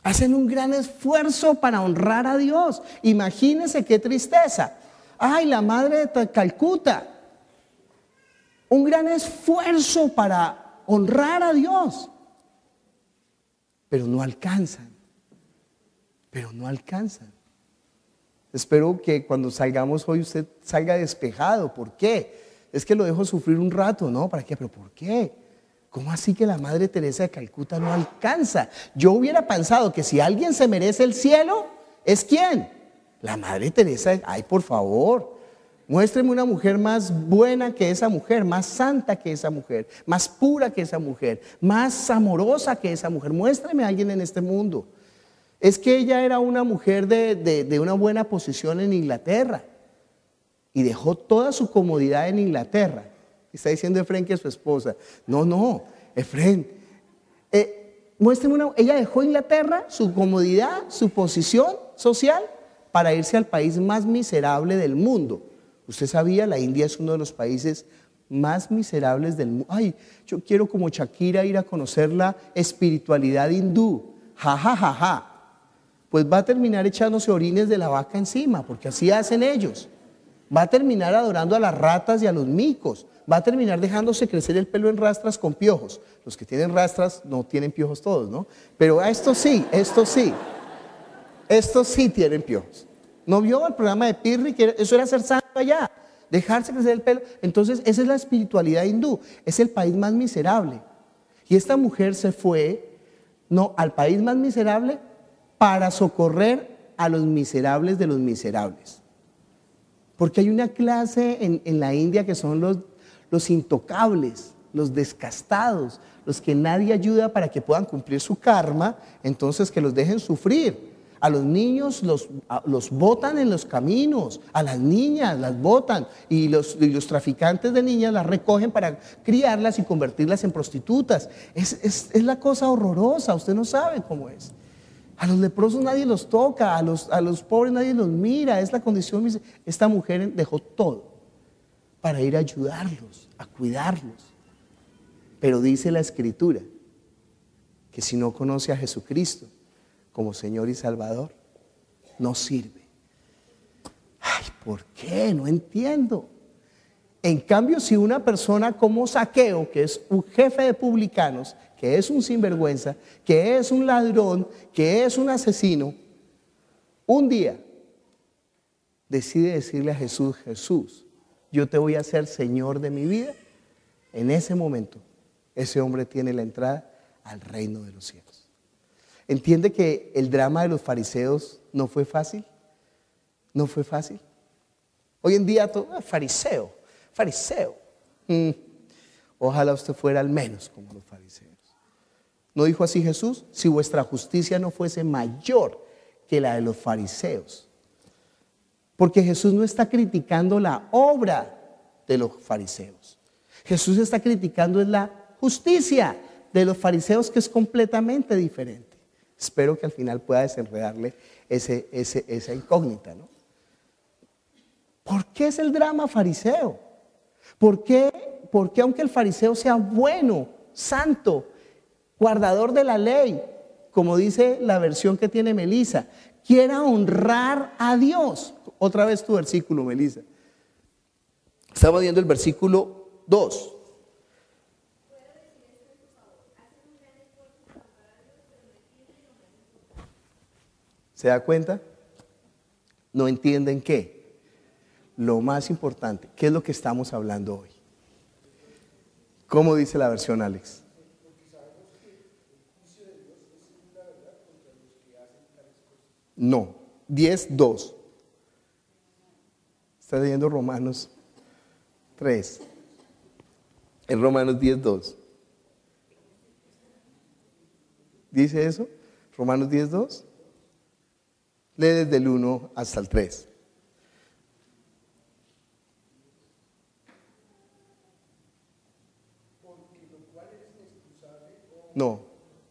Hacen un gran esfuerzo para honrar a Dios. Imagínense qué tristeza. Ay, la madre de Calcuta. Un gran esfuerzo para honrar a Dios. Pero no alcanzan. Espero que cuando salgamos hoy usted salga despejado. ¿Por qué? Es que lo dejo sufrir un rato, ¿no? ¿Para qué? ¿Pero por qué? ¿Cómo así que la Madre Teresa de Calcuta no alcanza? Yo hubiera pensado que si alguien se merece el cielo, ¿es quién? La Madre Teresa. Ay, por favor, muéstreme una mujer más buena que esa mujer, más santa que esa mujer, más pura que esa mujer, más amorosa que esa mujer. Muéstreme a alguien en este mundo. Es que ella era una mujer de una buena posición en Inglaterra y dejó toda su comodidad en Inglaterra. Está diciendo Efrén que es su esposa. No, Efrén. Muéstreme ella dejó Inglaterra, su comodidad, su posición social, para irse al país más miserable del mundo. Usted sabía, la India es uno de los países más miserables del mundo. Ay, yo quiero como Shakira ir a conocer la espiritualidad hindú. Ja. Pues va a terminar echándose orines de la vaca encima, porque así hacen ellos. Va a terminar adorando a las ratas y a los micos. Va a terminar dejándose crecer el pelo en rastras con piojos. Los que tienen rastras no tienen piojos todos, ¿no? Pero estos sí tienen piojos. ¿No vio el programa de Pirri? Que eso era ser santo allá, dejarse crecer el pelo. Entonces esa es la espiritualidad hindú. Es el país más miserable. Y esta mujer se fue, al país más miserable para socorrer a los miserables de los miserables. Porque hay una clase en la India que son los intocables, los descastados, los que nadie ayuda para que puedan cumplir su karma, entonces que los dejen sufrir. A los niños los botan en los caminos, a las niñas las botan y los traficantes de niñas las recogen para criarlas y convertirlas en prostitutas. Es la cosa horrorosa, usted no sabe cómo es. A los leprosos nadie los toca, a los pobres nadie los mira, es la condición. Esta mujer dejó todo para ir a ayudarlos, a cuidarlos. Pero dice la Escritura que si no conoce a Jesucristo como Señor y Salvador, no sirve. Ay, ¿por qué? No entiendo. En cambio, si una persona como Zaqueo, que es un jefe de publicanos, que es un sinvergüenza, que es un ladrón, que es un asesino, un día decide decirle a Jesús, Jesús, yo te voy a hacer Señor de mi vida, en ese momento, ese hombre tiene la entrada al reino de los cielos. ¿Entiende que el drama de los fariseos no fue fácil? No fue fácil. Hoy en día todo, fariseo. Ojalá usted fuera al menos como los fariseos. ¿No dijo así Jesús? Si vuestra justicia no fuese mayor que la de los fariseos. Porque Jesús no está criticando la obra de los fariseos. Jesús está criticando es la justicia de los fariseos, que es completamente diferente. Espero que al final pueda desenredarle esa incógnita, ¿no? ¿Por qué es el drama fariseo? ¿Por qué aunque el fariseo sea bueno, santo, guardador de la ley, como dice la versión que tiene Melissa, quiera honrar a Dios? Otra vez tu versículo, Melissa. Estamos viendo el versículo 2. ¿Se da cuenta? No entienden qué. Lo más importante, ¿qué es lo que estamos hablando hoy? ¿Cómo dice la versión, Alex? No, 10:2. Está leyendo Romanos 3. En Romanos 10:2. ¿Dice eso? Romanos 10:2. Lee desde el 1 hasta el 3.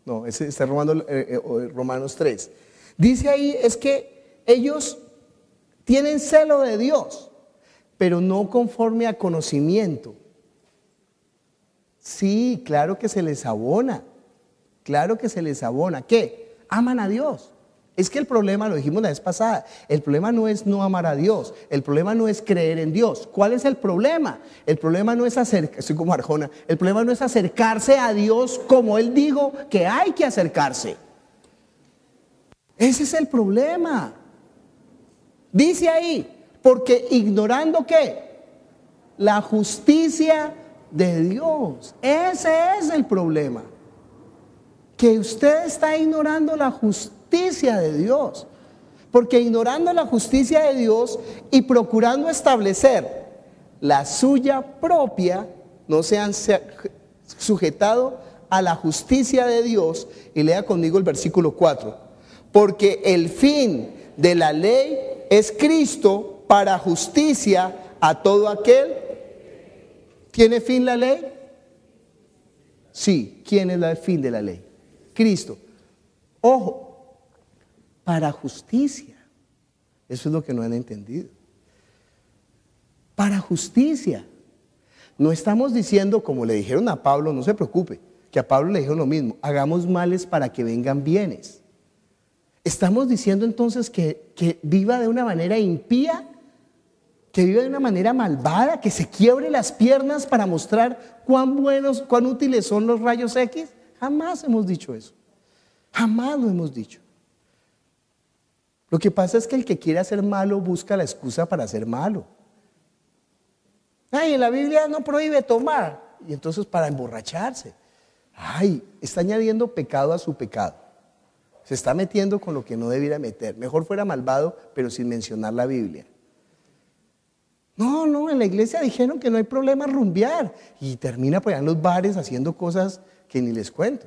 No, ese está Romanos 3. Dice ahí es que ellos tienen celo de Dios, pero no conforme a conocimiento. Sí, claro que se les abona. Claro que se les abona. ¿Qué? Aman a Dios. Es que el problema, lo dijimos la vez pasada, el problema no es no amar a Dios, el problema no es creer en Dios. ¿Cuál es el problema? El problema no es estoy como Arjona, el problema no es acercarse a Dios como Él dijo que hay que acercarse. Ese es el problema. Dice ahí, porque ignorando ¿qué? La justicia de Dios. Ese es el problema. Que usted está ignorando la justicia de Dios, porque ignorando la justicia de Dios y procurando establecer la suya propia, no se han sujetado a la justicia de Dios. Y lea conmigo el versículo 4, porque el fin de la ley es Cristo para justicia a todo aquel. ¿Tiene fin la ley? Sí. ¿Quién es el fin de la ley? Cristo. Ojo, para justicia. Eso es lo que no han entendido. Para justicia. No estamos diciendo, como le dijeron a Pablo, no se preocupe, que a Pablo le dijeron lo mismo, hagamos males para que vengan bienes. Estamos diciendo entonces que viva de una manera impía, que viva de una manera malvada, que se quiebre las piernas para mostrar cuán buenos, cuán útiles son los rayos X. Jamás hemos dicho eso. Jamás lo hemos dicho. Lo que pasa es que el que quiere hacer malo busca la excusa para hacer malo. Ay, en la Biblia no prohíbe tomar. Y entonces para emborracharse. Ay, está añadiendo pecado a su pecado. Se está metiendo con lo que no debiera meter. Mejor fuera malvado, pero sin mencionar la Biblia. No, en la iglesia dijeron que no hay problema rumbear. Y termina por allá en los bares haciendo cosas que ni les cuento.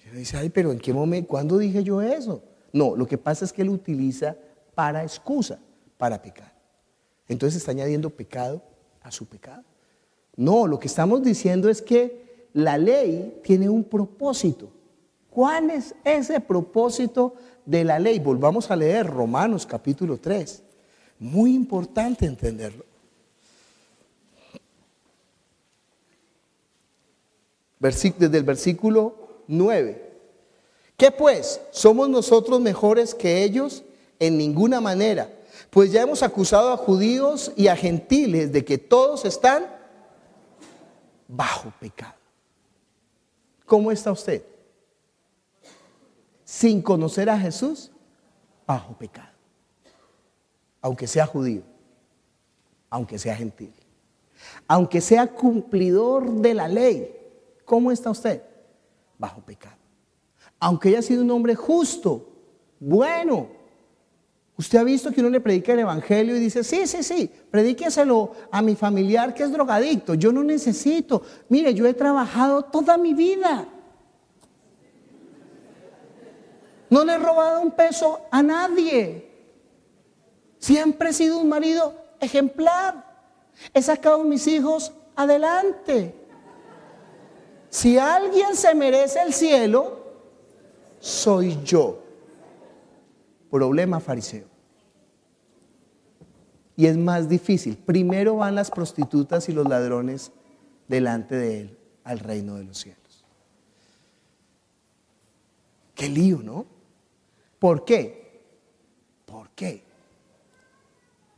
Y uno dice, ay, pero ¿en qué momento? ¿Cuándo dije yo eso? No, lo que pasa es que él utiliza para excusa, para pecar. Entonces está añadiendo pecado a su pecado. No, lo que estamos diciendo es que la ley tiene un propósito. ¿Cuál es ese propósito de la ley? Volvamos a leer Romanos capítulo 3. Muy importante entenderlo. Desde el versículo 9. ¿Qué pues? ¿Somos nosotros mejores que ellos? En ninguna manera. Pues ya hemos acusado a judíos y a gentiles de que todos están bajo pecado. ¿Cómo está usted? Sin conocer a Jesús, bajo pecado. Aunque sea judío, aunque sea gentil, aunque sea cumplidor de la ley, ¿cómo está usted? Bajo pecado. Aunque haya sido un hombre justo, bueno, usted ha visto que uno le predica el evangelio y dice, sí, predíqueselo a mi familiar que es drogadicto, yo no necesito, mire, yo he trabajado toda mi vida, no le he robado un peso a nadie. Siempre he sido un marido ejemplar. He sacado a mis hijos adelante. Si alguien se merece el cielo, soy yo. Problema fariseo. Y es más difícil. Primero van las prostitutas y los ladrones delante de él al reino de los cielos. Qué lío, ¿no? ¿Por qué? ¿Por qué?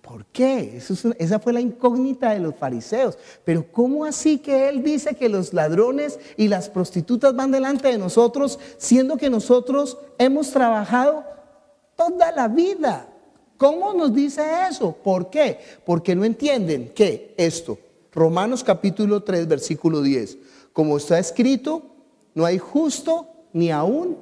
¿Por qué? Esa fue la incógnita de los fariseos. Pero ¿cómo así que él dice que los ladrones y las prostitutas van delante de nosotros, siendo que nosotros hemos trabajado toda la vida? ¿Cómo nos dice eso? ¿Por qué? Porque no entienden que esto, Romanos capítulo 3, versículo 10, como está escrito, no hay justo ni aún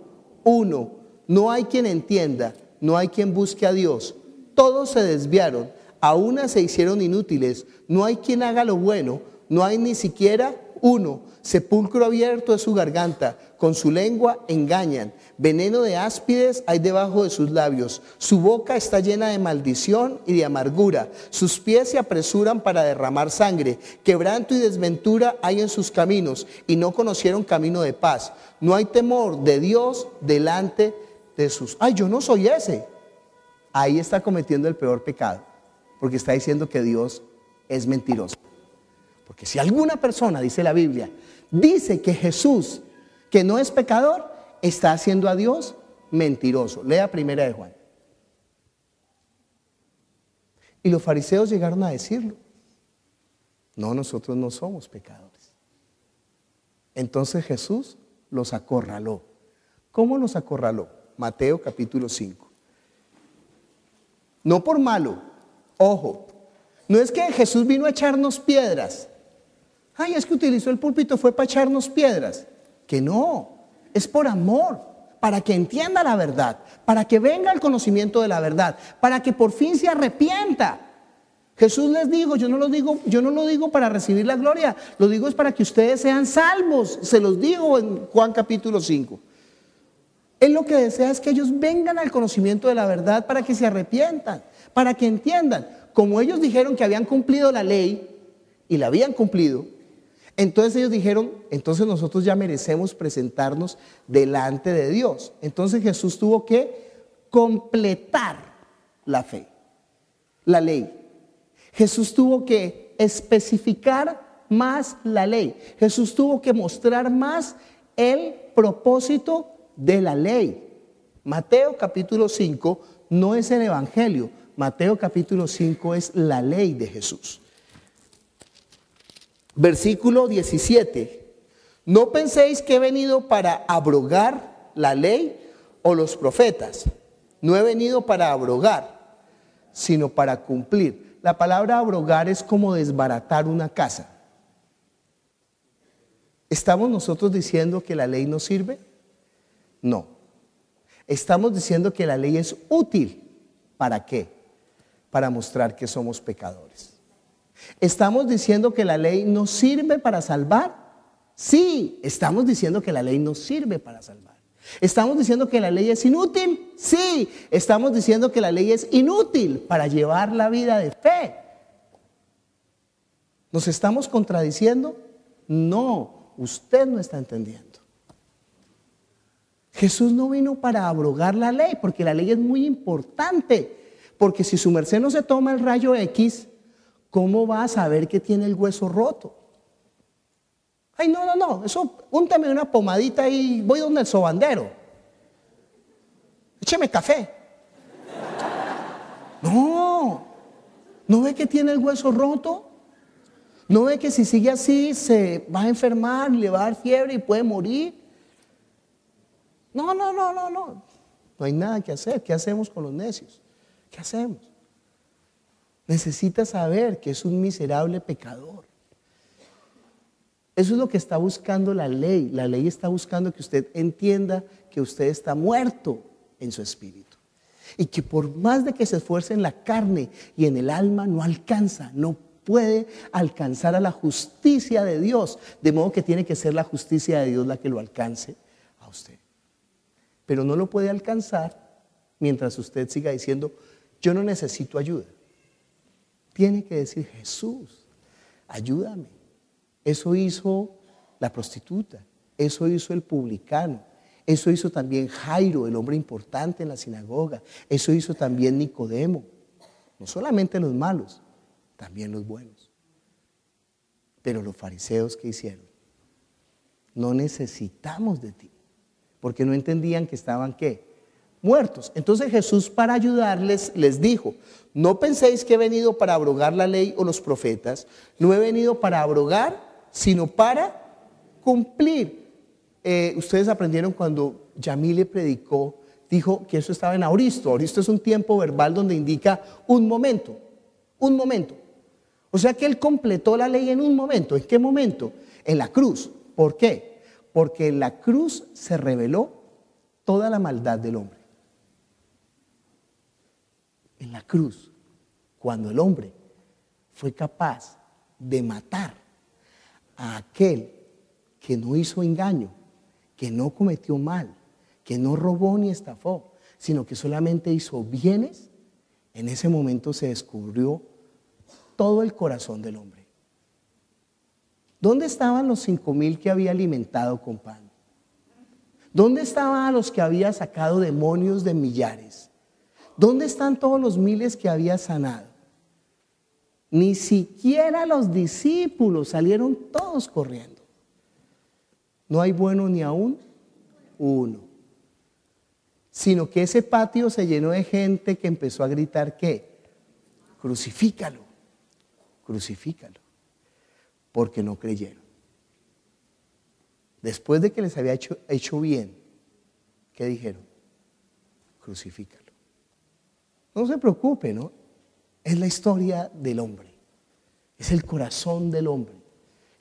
uno, no hay quien entienda, no hay quien busque a Dios. Todos se desviaron, a una se hicieron inútiles, no hay quien haga lo bueno, no hay ni siquiera uno. Sepulcro abierto es su garganta, con su lengua engañan, veneno de áspides hay debajo de sus labios, su boca está llena de maldición y de amargura, sus pies se apresuran para derramar sangre, quebranto y desventura hay en sus caminos, y no conocieron camino de paz. No hay temor de Dios delante de sus... ¡Ay, yo no soy ese! Ahí está cometiendo el peor pecado, porque está diciendo que Dios es mentiroso. Porque si alguna persona, dice la Biblia, dice que Jesús, que no es pecador, está haciendo a Dios mentiroso. Lea Primera de Juan. Y los fariseos llegaron a decirlo. No, nosotros no somos pecadores. Entonces Jesús los acorraló. ¿Cómo los acorraló? Mateo capítulo 5. No por malo, ojo, no es que Jesús vino a echarnos piedras. Ay, es que utilizó el púlpito, fue para echarnos piedras. Que no, es por amor, para que entienda la verdad, para que venga el conocimiento de la verdad, para que por fin se arrepienta. Jesús les dijo, yo no lo digo para recibir la gloria, lo digo es para que ustedes sean salvos. Se los digo en Juan capítulo 5. Él lo que desea es que ellos vengan al conocimiento de la verdad para que se arrepientan, para que entiendan. Como ellos dijeron que habían cumplido la ley y la habían cumplido, entonces ellos dijeron, entonces nosotros ya merecemos presentarnos delante de Dios. Entonces Jesús tuvo que completar la fe, la ley. Jesús tuvo que especificar más la ley. Jesús tuvo que mostrar más el propósito de la ley. Mateo capítulo 5 no es el evangelio. Mateo capítulo 5 es la ley de Jesús. Versículo 17. No penséis que he venido para abrogar la ley o los profetas. No he venido para abrogar, sino para cumplir. La palabra abrogar es como desbaratar una casa. ¿Estamos nosotros diciendo que la ley no sirve? No. Estamos diciendo que la ley es útil. ¿Para qué? Para mostrar que somos pecadores. ¿Estamos diciendo que la ley no sirve para salvar? Sí, estamos diciendo que la ley no sirve para salvar. ¿Estamos diciendo que la ley es inútil? Sí, estamos diciendo que la ley es inútil para llevar la vida de fe. ¿Nos estamos contradiciendo? No, usted no está entendiendo. Jesús no vino para abrogar la ley, porque la ley es muy importante. Porque si su merced no se toma el rayo X, ¿cómo va a saber que tiene el hueso roto? Ay, no, eso, úntame una pomadita y voy donde el sobandero. Écheme café. ¿No ve que tiene el hueso roto? ¿No ve que si sigue así se va a enfermar, le va a dar fiebre y puede morir? No. No hay nada que hacer. ¿Qué hacemos con los necios? ¿Qué hacemos? Necesita saber que es un miserable pecador. Eso es lo que está buscando la ley. La ley está buscando que usted entienda que usted está muerto en su espíritu. Y que por más de que se esfuerce en la carne y en el alma, no alcanza, no puede alcanzar a la justicia de Dios. De modo que tiene que ser la justicia de Dios la que lo alcance a usted. Pero no lo puede alcanzar mientras usted siga diciendo, yo no necesito ayuda. Tiene que decir, Jesús, ayúdame. Eso hizo la prostituta, eso hizo el publicano, eso hizo también Jairo, el hombre importante en la sinagoga, eso hizo también Nicodemo. No solamente los malos, también los buenos. Pero los fariseos, ¿qué hicieron? No necesitamos de ti, porque no entendían que estaban, ¿qué? Muertos. Entonces Jesús, para ayudarles, les dijo, no penséis que he venido para abrogar la ley o los profetas, no he venido para abrogar, sino para cumplir. Ustedes aprendieron cuando Yamile predicó, dijo que eso estaba en aoristo. Aoristo es un tiempo verbal donde indica un momento. O sea que él completó la ley en un momento. ¿En qué momento? En la cruz. ¿Por qué? Porque en la cruz se reveló toda la maldad del hombre. En la cruz, cuando el hombre fue capaz de matar a aquel que no hizo engaño, que no cometió mal, que no robó ni estafó, sino que solamente hizo bienes, en ese momento se descubrió todo el corazón del hombre. ¿Dónde estaban los 5,000 que había alimentado con pan? ¿Dónde estaban los que había sacado demonios de millares? ¿Dónde están todos los miles que había sanado? Ni siquiera los discípulos, salieron todos corriendo. No hay bueno ni aún uno. Sino que ese patio se llenó de gente que empezó a gritar, ¿qué? Crucifícalo, crucifícalo. Porque no creyeron. Después de que les había hecho bien, ¿qué dijeron? Crucifícalo. No se preocupe, ¿no? Es la historia del hombre. Es el corazón del hombre.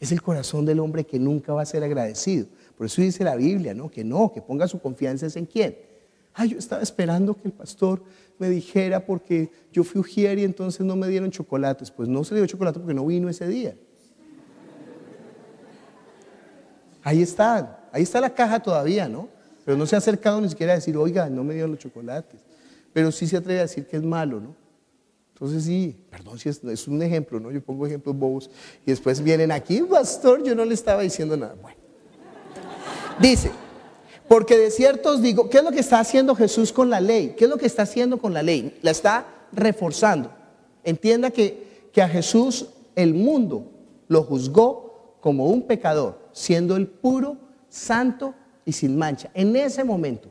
Es el corazón del hombre que nunca va a ser agradecido. Por eso dice la Biblia, ¿no? Que ponga su confianza en ¿quién? Yo estaba esperando que el pastor me dijera porque yo fui ujier y entonces no me dieron chocolates. Pues no se le dio chocolate porque no vino ese día. Ahí está la caja todavía, ¿no? Pero no se ha acercado ni siquiera a decir, oiga, no me dieron los chocolates. Pero sí se atreve a decir que es malo, ¿no? Entonces sí, perdón si es un ejemplo, ¿no? Yo pongo ejemplos bobos y después vienen aquí, pastor, yo no le estaba diciendo nada. Bueno, dice, porque de cierto os digo, ¿qué es lo que está haciendo Jesús con la ley? ¿Qué es lo que está haciendo con la ley? La está reforzando. Entienda que a Jesús el mundo lo juzgó como un pecador, siendo él puro, santo y sin mancha. En ese momento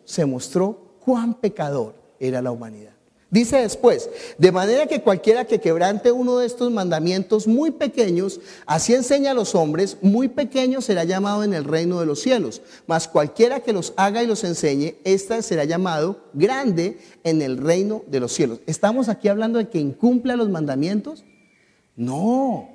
se mostró cuán pecador era la humanidad. Dice después, de manera que cualquiera que quebrante uno de estos mandamientos muy pequeños, así enseña a los hombres, muy pequeño será llamado en el reino de los cielos. Mas cualquiera que los haga y los enseñe, ésta será llamado grande en el reino de los cielos. ¿Estamos aquí hablando de que incumpla los mandamientos? No.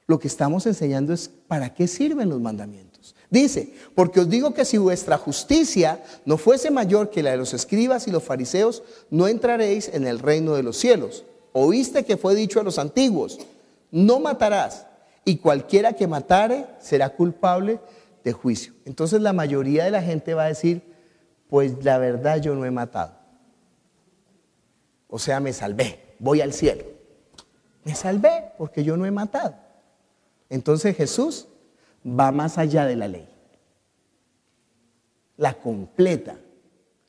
Lo que estamos enseñando es para qué sirven los mandamientos. Dice, porque os digo que si vuestra justicia no fuese mayor que la de los escribas y los fariseos, no entraréis en el reino de los cielos. oíste que fue dicho a los antiguos, no matarás, y cualquiera que matare será culpable de juicio. Entonces la mayoría de la gente va a decir, pues la verdad yo no he matado. O sea, me salvé, voy al cielo. Me salvé porque yo no he matado. Entonces Jesús va más allá de la ley. La completa.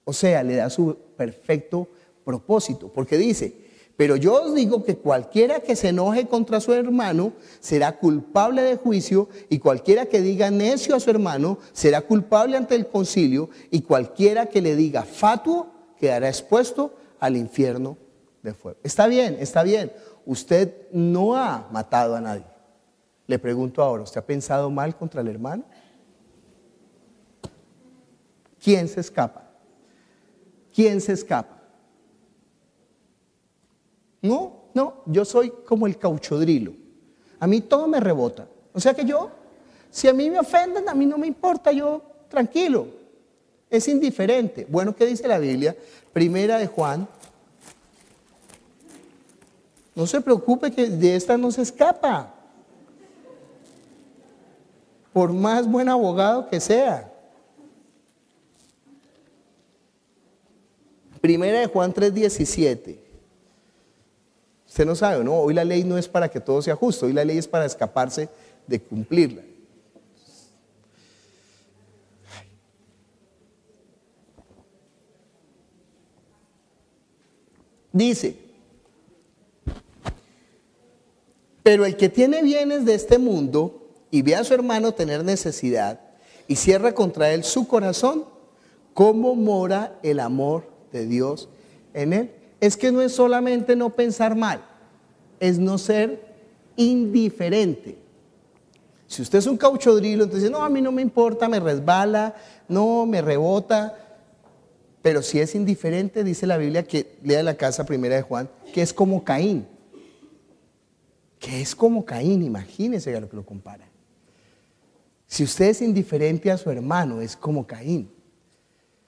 O sea, le da su perfecto propósito. Porque dice, pero yo os digo que cualquiera que se enoje contra su hermano será culpable de juicio, y cualquiera que diga necio a su hermano será culpable ante el concilio, y cualquiera que le diga fatuo quedará expuesto al infierno de fuego. Está bien, está bien. Usted no ha matado a nadie. Le pregunto ahora, ¿usted ha pensado mal contra el hermano? ¿Quién se escapa? ¿Quién se escapa? No, yo soy como el cauchodrilo. A mí todo me rebota. O sea que yo, si a mí me ofenden, a mí no me importa, yo tranquilo. Es indiferente. Bueno, ¿qué dice la Biblia? Primera de Juan. No se preocupe que de esta no se escapa. Por más buen abogado que sea. Primera de Juan 3:17. Usted no sabe, ¿no? Hoy la ley no es para que todo sea justo, hoy la ley es para escaparse de cumplirla. Dice, pero el que tiene bienes de este mundo y ve a su hermano tener necesidad y cierra contra él su corazón, ¿cómo mora el amor de Dios en él? Es que no es solamente no pensar mal, es no ser indiferente. Si usted es un cauchodrilo, entonces no, a mí no me importa, me resbala, no, me rebota. Pero si es indiferente, dice la Biblia, que lea la casa primera de Juan, que es como Caín. Que es como Caín, imagínese a lo que lo compara. Si usted es indiferente a su hermano, es como Caín.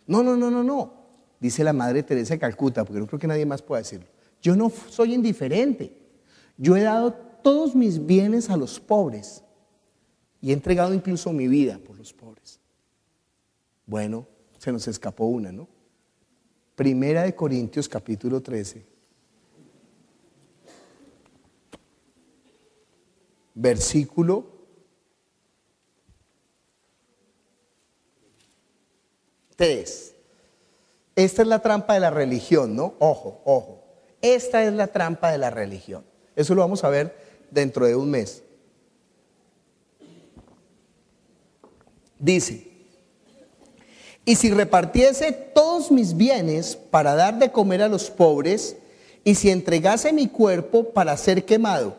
No. Dice la Madre Teresa de Calcuta, porque no creo que nadie más pueda decirlo. Yo no soy indiferente. Yo he dado todos mis bienes a los pobres y he entregado incluso mi vida por los pobres. Bueno, se nos escapó una, ¿no? Primera de Corintios capítulo 13. Versículo 3. Esta es la trampa de la religión, ¿no? Ojo. Esta es la trampa de la religión. Eso lo vamos a ver dentro de un mes. Dice, y si repartiese todos mis bienes para dar de comer a los pobres, y si entregase mi cuerpo para ser quemado,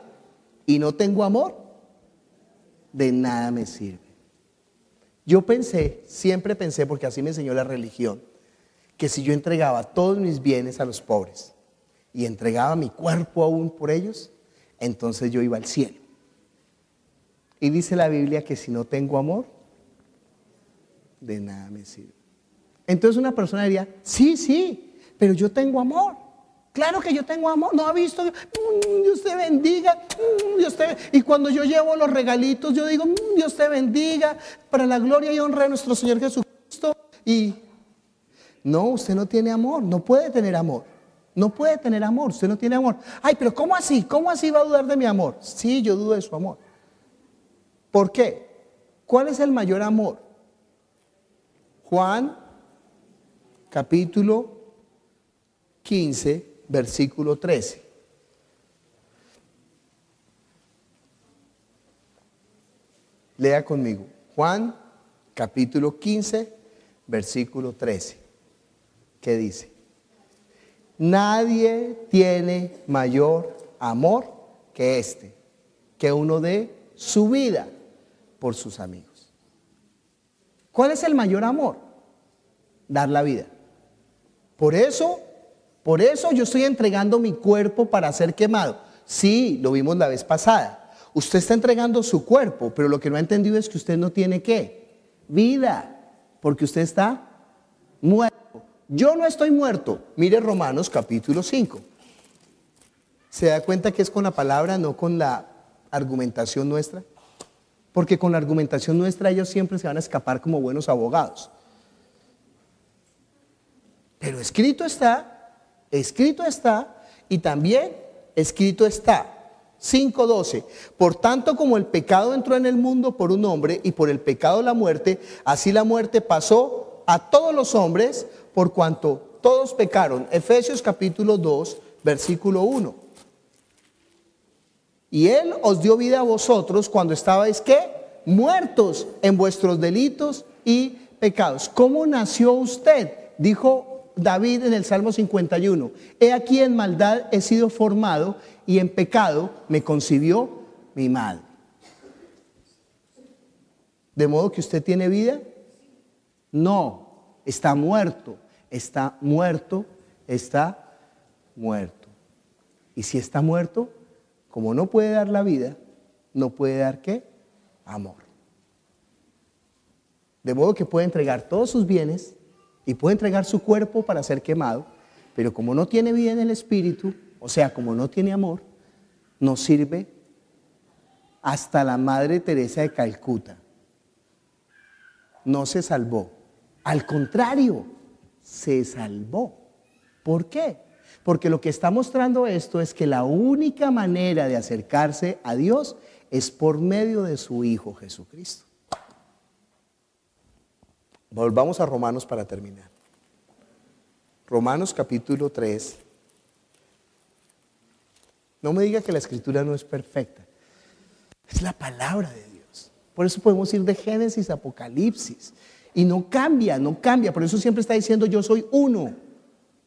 y no tengo amor, de nada me sirve. Yo siempre pensé, porque así me enseñó la religión, que si yo entregaba todos mis bienes a los pobres y entregaba mi cuerpo aún por ellos, entonces yo iba al cielo. Y dice la Biblia que si no tengo amor, de nada me sirve. Entonces una persona diría, sí, pero yo tengo amor. Claro que yo tengo amor. ¿No ha visto? Dios te bendiga. Y cuando yo llevo los regalitos, yo digo, Dios te bendiga, para la gloria y honra de nuestro Señor Jesucristo. Y no, usted no tiene amor, no puede tener amor. No puede tener amor, usted no tiene amor. Ay, pero ¿cómo así? ¿Cómo así va a dudar de mi amor? Sí, yo dudo de su amor. ¿Por qué? ¿Cuál es el mayor amor? Juan, capítulo 15, versículo 13. Lea conmigo. Juan, capítulo 15, versículo 13. ¿Qué dice? Nadie tiene mayor amor que este, que uno dé su vida por sus amigos. ¿Cuál es el mayor amor? Dar la vida. Por eso yo estoy entregando mi cuerpo para ser quemado. Sí, lo vimos la vez pasada. Usted está entregando su cuerpo, pero lo que no ha entendido es que usted no tiene ¿qué? Vida, porque usted está muerto. Yo no estoy muerto. Mire Romanos capítulo 5. ¿Se da cuenta que es con la palabra, no con la argumentación nuestra? Porque con la argumentación nuestra ellos siempre se van a escapar como buenos abogados. Pero escrito está, y también escrito está. 5:12. Por tanto, como el pecado entró en el mundo por un hombre, y por el pecado la muerte, así la muerte pasó a todos los hombres, por cuanto todos pecaron. Efesios capítulo 2, versículo 1. Y Él os dio vida a vosotros cuando estabais, ¿qué? Muertos en vuestros delitos y pecados. ¿Cómo nació usted? Dijo David en el Salmo 51. He aquí en maldad he sido formado, y en pecado me concibió mi madre. ¿De modo que usted tiene vida? No, está muerto, está muerto, está muerto. Y si está muerto, como no puede dar la vida, no puede dar ¿qué? Amor. De modo que puede entregar todos sus bienes y puede entregar su cuerpo para ser quemado, pero como no tiene vida en el espíritu, o sea, como no tiene amor, no sirve. Hasta la Madre Teresa de Calcuta no se salvó. Al contrario, se salvó. ¿Por qué? Porque lo que está mostrando esto es que la única manera de acercarse a Dios es por medio de su Hijo Jesucristo. Volvamos a Romanos para terminar. Romanos capítulo 3. No me diga que la escritura no es perfecta. Es la palabra de Dios. Por eso podemos ir de Génesis a Apocalipsis. Y no cambia, no cambia. Por eso siempre está diciendo yo soy uno.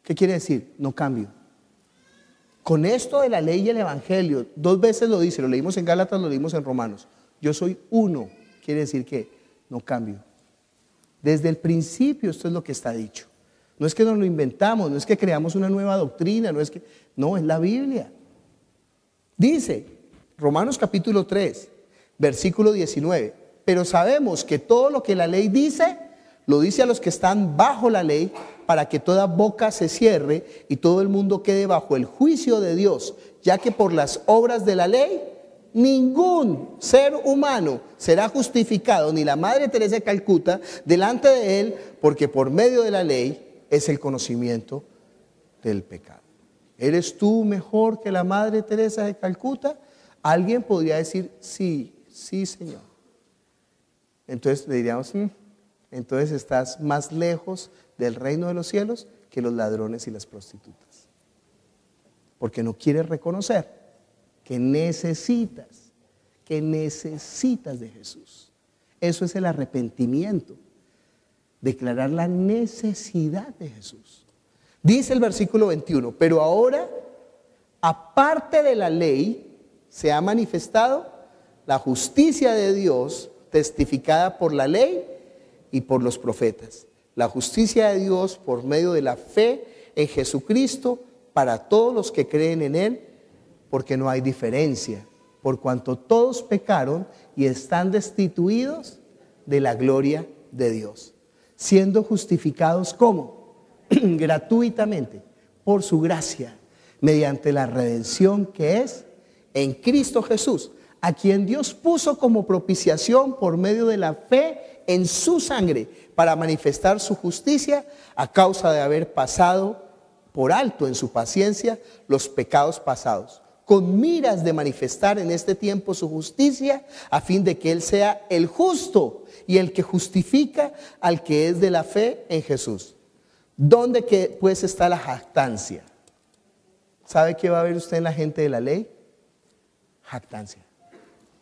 ¿Qué quiere decir? No cambio. Con esto de la ley y el evangelio, 2 veces lo dice, lo leímos en Gálatas, lo leímos en Romanos. Yo soy uno. Quiere decir que no cambio. Desde el principio esto es lo que está dicho. No es que nos lo inventamos, no es que creamos una nueva doctrina, no, es la Biblia. Dice, Romanos capítulo 3, versículo 19, pero sabemos que todo lo que la ley dice, lo dice a los que están bajo la ley, para que toda boca se cierre y todo el mundo quede bajo el juicio de Dios, ya que por las obras de la ley, ningún ser humano será justificado, ni la Madre Teresa de Calcuta, delante de él, porque por medio de la ley es el conocimiento del pecado. ¿Eres tú mejor que la Madre Teresa de Calcuta? Alguien podría decir, sí, Señor. Entonces le diríamos, entonces estás más lejos del reino de los cielos que los ladrones y las prostitutas. Porque no quieres reconocer que necesitas de Jesús. Eso es el arrepentimiento. Declarar la necesidad de Jesús. Dice el versículo 21, pero ahora, aparte de la ley, se ha manifestado la justicia de Dios testificada por la ley y por los profetas. La justicia de Dios por medio de la fe en Jesucristo para todos los que creen en Él, porque no hay diferencia, por cuanto todos pecaron y están destituidos de la gloria de Dios, siendo justificados ¿cómo? Gratuitamente, por su gracia, mediante la redención que es en Cristo Jesús, a quien Dios puso como propiciación por medio de la fe en su sangre, para manifestar su justicia a causa de haber pasado por alto en su paciencia los pecados pasados, con miras de manifestar en este tiempo su justicia, a fin de que Él sea el justo y el que justifica al que es de la fe en Jesús. ¿Dónde que pues está la jactancia? ¿Sabe qué va a ver usted en la gente de la ley? Jactancia.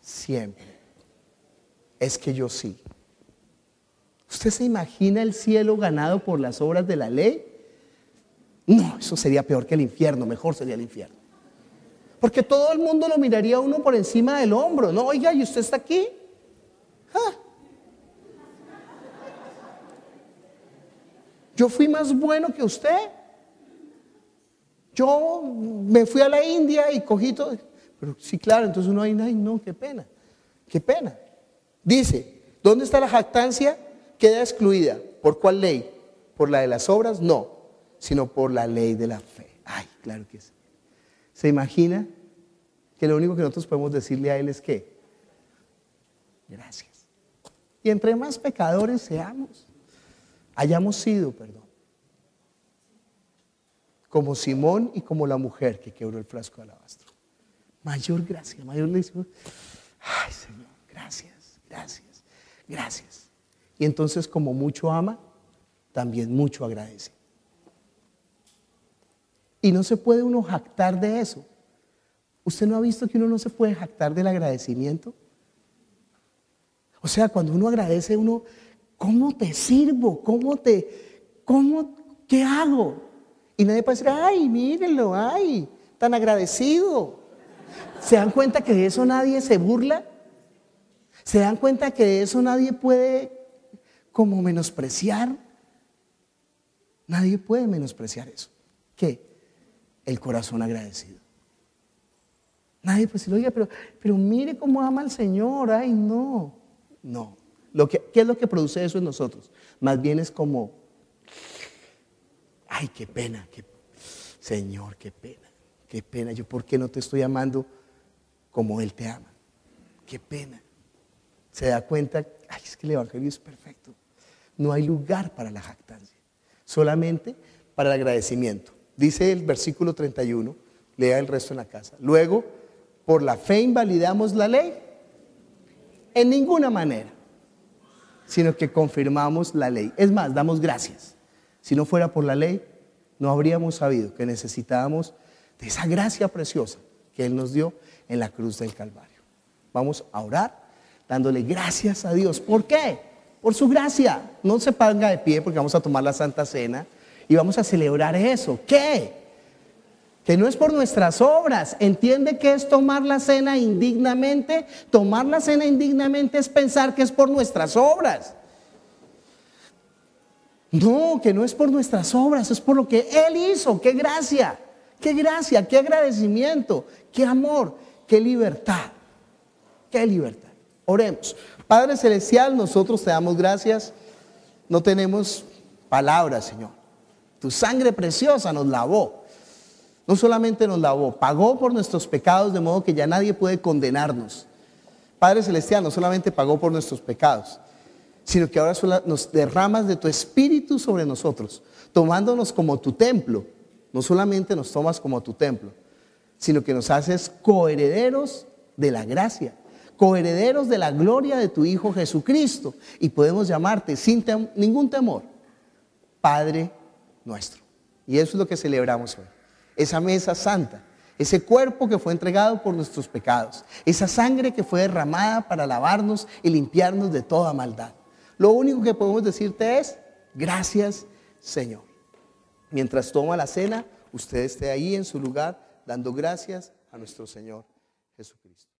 Siempre. Es que yo sí. ¿Usted se imagina el cielo ganado por las obras de la ley? No, eso sería peor que el infierno, mejor sería el infierno. Porque todo el mundo lo miraría a uno por encima del hombro, ¿no? Oiga, ¿y usted está aquí? ¿Ah? Yo fui más bueno que usted. Yo me fui a la India y cogí todo. Pero sí, claro, entonces uno, ay, no, qué pena. Qué pena. Dice, ¿dónde está la jactancia? Queda excluida. ¿Por cuál ley? ¿Por la de las obras? No, sino por la ley de la fe. Ay, claro que sí. ¿Se imagina que lo único que nosotros podemos decirle a Él es que gracias? Y entre más pecadores hayamos sido, perdón, como Simón y como la mujer que quebró el frasco de alabastro, mayor gracia, mayor le dice, ay Señor, gracias, gracias, gracias. Y entonces como mucho ama, también mucho agradece. Y no se puede uno jactar de eso. ¿Usted no ha visto que uno no se puede jactar del agradecimiento? O sea, cuando uno agradece, uno, ¿cómo te sirvo? ¿Qué hago? Y nadie puede decir, ay, mírenlo, ay, tan agradecido. ¿Se dan cuenta que de eso nadie se burla? ¿Se dan cuenta que de eso nadie puede como menospreciar? Nadie puede menospreciar eso. ¿Qué? El corazón agradecido. Nadie puede decir, oiga, pero mire cómo ama al Señor. Ay, no. No. ¿Qué es lo que produce eso en nosotros? Más bien es como, ay, qué pena, Señor, qué pena. Yo, ¿por qué no te estoy amando como Él te ama? Qué pena. Se da cuenta, ay, es que el Evangelio es perfecto. No hay lugar para la jactancia, solamente para el agradecimiento. Dice el versículo 31, lea el resto en la casa. Luego, ¿por la fe invalidamos la ley? En ninguna manera, sino que confirmamos la ley. Es más, damos gracias. Si no fuera por la ley, no habríamos sabido que necesitábamos de esa gracia preciosa que Él nos dio en la cruz del Calvario. Vamos a orar dándole gracias a Dios. ¿Por qué? Por su gracia. No se ponga de pie porque vamos a tomar la Santa Cena y vamos a celebrar eso. ¿Qué? Que no es por nuestras obras. ¿Entiende qué es tomar la cena indignamente? Tomar la cena indignamente es pensar que es por nuestras obras. No, que no es por nuestras obras, es por lo que Él hizo. ¡Qué gracia! ¡Qué gracia! ¡Qué agradecimiento! ¡Qué amor! ¡Qué libertad! ¡Qué libertad! Oremos. Padre Celestial, nosotros te damos gracias. No tenemos palabras, Señor. Tu sangre preciosa nos lavó. No solamente nos lavó, pagó por nuestros pecados de modo que ya nadie puede condenarnos. Padre Celestial, no solamente pagó por nuestros pecados, sino que ahora nos derramas de tu Espíritu sobre nosotros, tomándonos como tu templo. No solamente nos tomas como tu templo, sino que nos haces coherederos de la gracia, coherederos de la gloria de tu Hijo Jesucristo, y podemos llamarte sin ningún temor, Padre nuestro. Y eso es lo que celebramos hoy. Esa mesa santa, ese cuerpo que fue entregado por nuestros pecados, esa sangre que fue derramada para lavarnos y limpiarnos de toda maldad. Lo único que podemos decirte es, gracias, Señor. Mientras toma la cena, usted esté ahí en su lugar dando gracias a nuestro Señor Jesucristo.